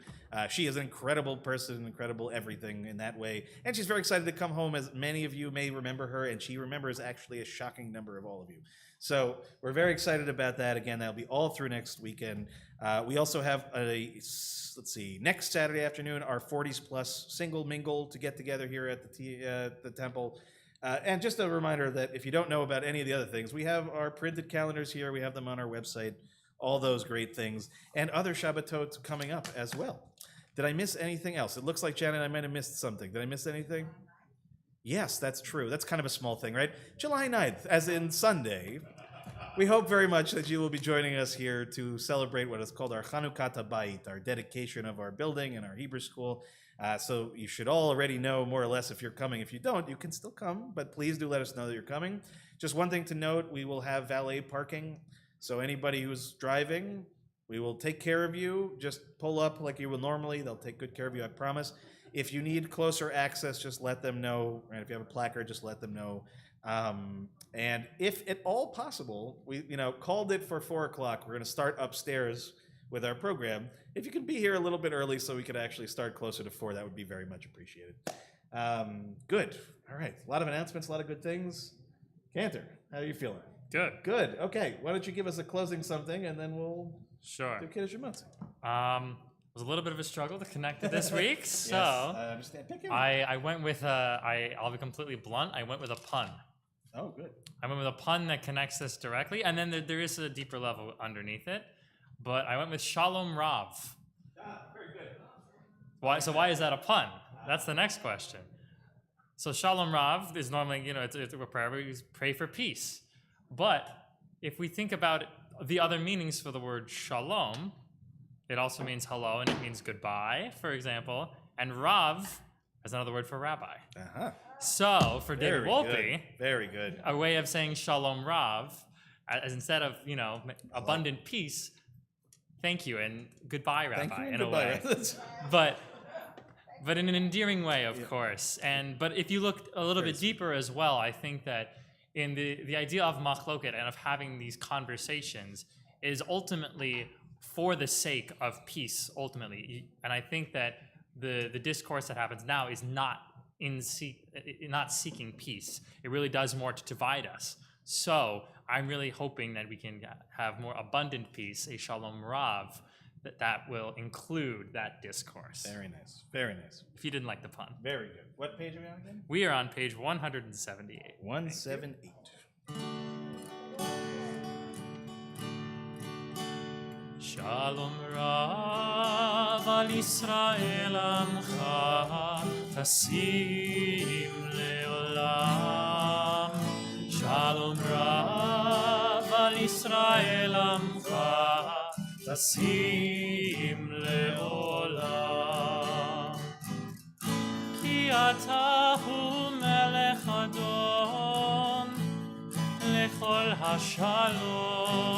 She is an incredible person, incredible everything in that way. And she's very excited to come home, as many of you may remember her, and she remembers actually a shocking number of all of you. So we're very excited about that. Again, that'll be all through next weekend. We also have next Saturday afternoon, our 40s plus single mingle to get together here at the temple. And just a reminder that if you don't know about any of the other things, we have our printed calendars here. We have them on our website, all those great things, and other Shabbatot coming up as well. Did I miss anything else? It looks like Janet, I might have missed something. Did I miss anything? Yes, that's true. That's kind of a small thing, right? July 9th, as in Sunday. We hope very much that you will be joining us here to celebrate what is called our Chanukah Habayit, our dedication of our building and our Hebrew school. So you should all already know more or less if you're coming. If you don't, you can still come, but please do let us know that you're coming. Just one thing to note, we will have valet parking. So anybody who's driving, we will take care of you. Just pull up like you will normally. They'll take good care of you, I promise. If you need closer access, just let them know. Right? If you have a placard, just let them know. And if at all possible, we called it for 4 o'clock. We're going to start upstairs with our program. If you could be here a little bit early so we could actually start closer to 4, that would be very much appreciated. Good. All right. A lot of announcements, a lot of good things. Cantor, how are you feeling? Good. Good. Okay. Why don't you give us a closing something, and then we'll Sure. do Kiddush Matzah. I was was a little bit of a struggle to connect it this week, so Yes, I understand. Pick him. I went with I'll be completely blunt. I went with a pun. Oh, good. I went with a pun that connects this directly, and then there is a deeper level underneath it. But I went with Shalom Rav. Very good. Why? So why is that a pun? That's the next question. So Shalom Rav is normally, it's a prayer where we pray for peace. But if we think about the other meanings for the word Shalom, it also means hello and it means goodbye, for example. And Rav is another word for rabbi. Uh-huh. So for David Very Wolpe, good. Very good. a way of saying Shalom Rav, as instead of, abundant peace, thank you and goodbye, Rabbi, Thank you and in a way. goodbye. But in an endearing way, of course. But if you look a little bit deeper as well, I think that in the idea of machloket and of having these conversations is ultimately for the sake of peace, ultimately. And I think that the discourse that happens now is not seeking peace. It really does more to divide us. So I'm really hoping that we can have more abundant peace, a Shalom Rav, that will include that discourse. Very nice. Very nice. If you didn't like the pun. Very good. What page are we on again? We are on page 178. 178. Shalom Rav al Yisrael Amcha Tasim Leolam. Shalom Rav al Yisrael Amcha Tasim Leolam. Ki ata hu melech Adon lechol hashalom.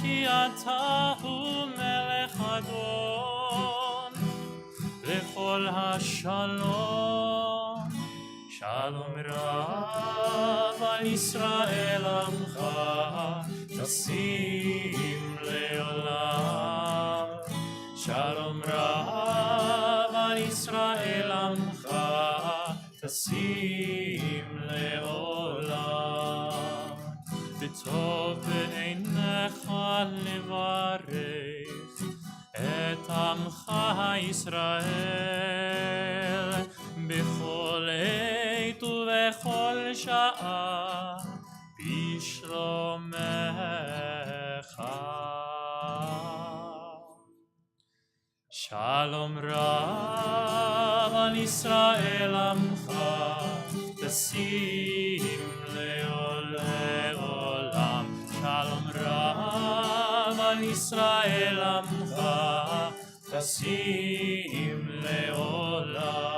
Ki ata hu melech Adon lechol hashalom. Shalom Rav al Yisrael Amcha Tasim Leolam. Shalom Rav al Yisrael Amcha Tasim Leolam. B'tov b'einecha levarech et Amcha Yisrael b'chol עת ובכל שעה בשלומך. Shalom Rav al Yisrael Amcha Tasim Leolam. Shalom Rav al Yisrael Amcha Tasim Leolam.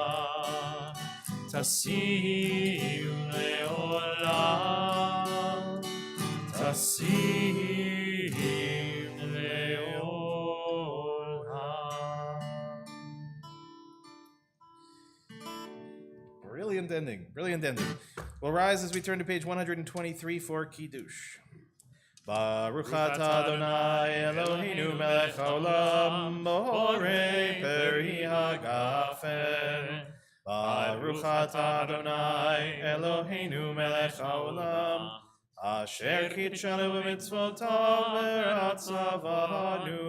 Tasim Leolam. Tasim Brilliant ending. Brilliant ending. We'll rise as we turn to page 123 for Kiddush. Baruch atah Adonai Eloheinu melech haolam borei peri hagafen. Baruch atah Adonai Eloheinu melech haolam asher kitshanu b'mitzvotav v'ratzavanu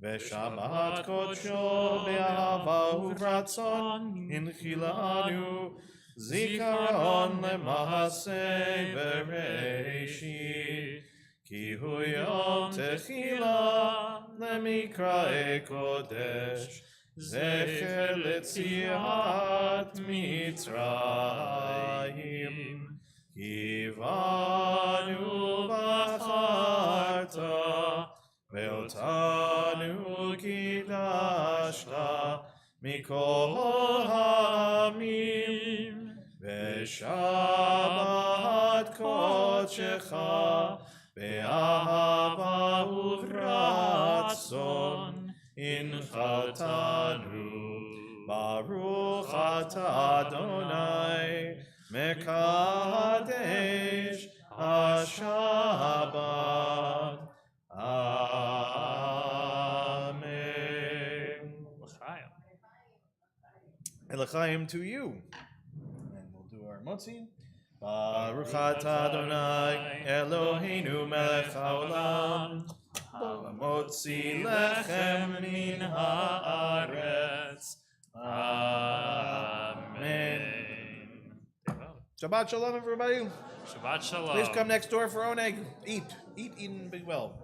v'shabbat kodsho be'ahava u'ratzon inchilanu zikaron lema'aseh bereishit ki hu yom techila lemikra'e kodesh zecher letziat mitzrayim kivanu bacharta ve'otanu kidashta mikol ha'amim ve'shabbat kodshecha be'ahava u'vratzon inchaltanu. Baruch atah Adonai mekadesh ha-shabbat. Amen. Elachayim to you. And we'll do our motzi. Baruch atah Adonai Eloheinu melech haolam Motzi lechem lechem min haaretz. Amen. Shabbat shalom, everybody. Shabbat shalom. Please come next door for oneg. Eat and be well.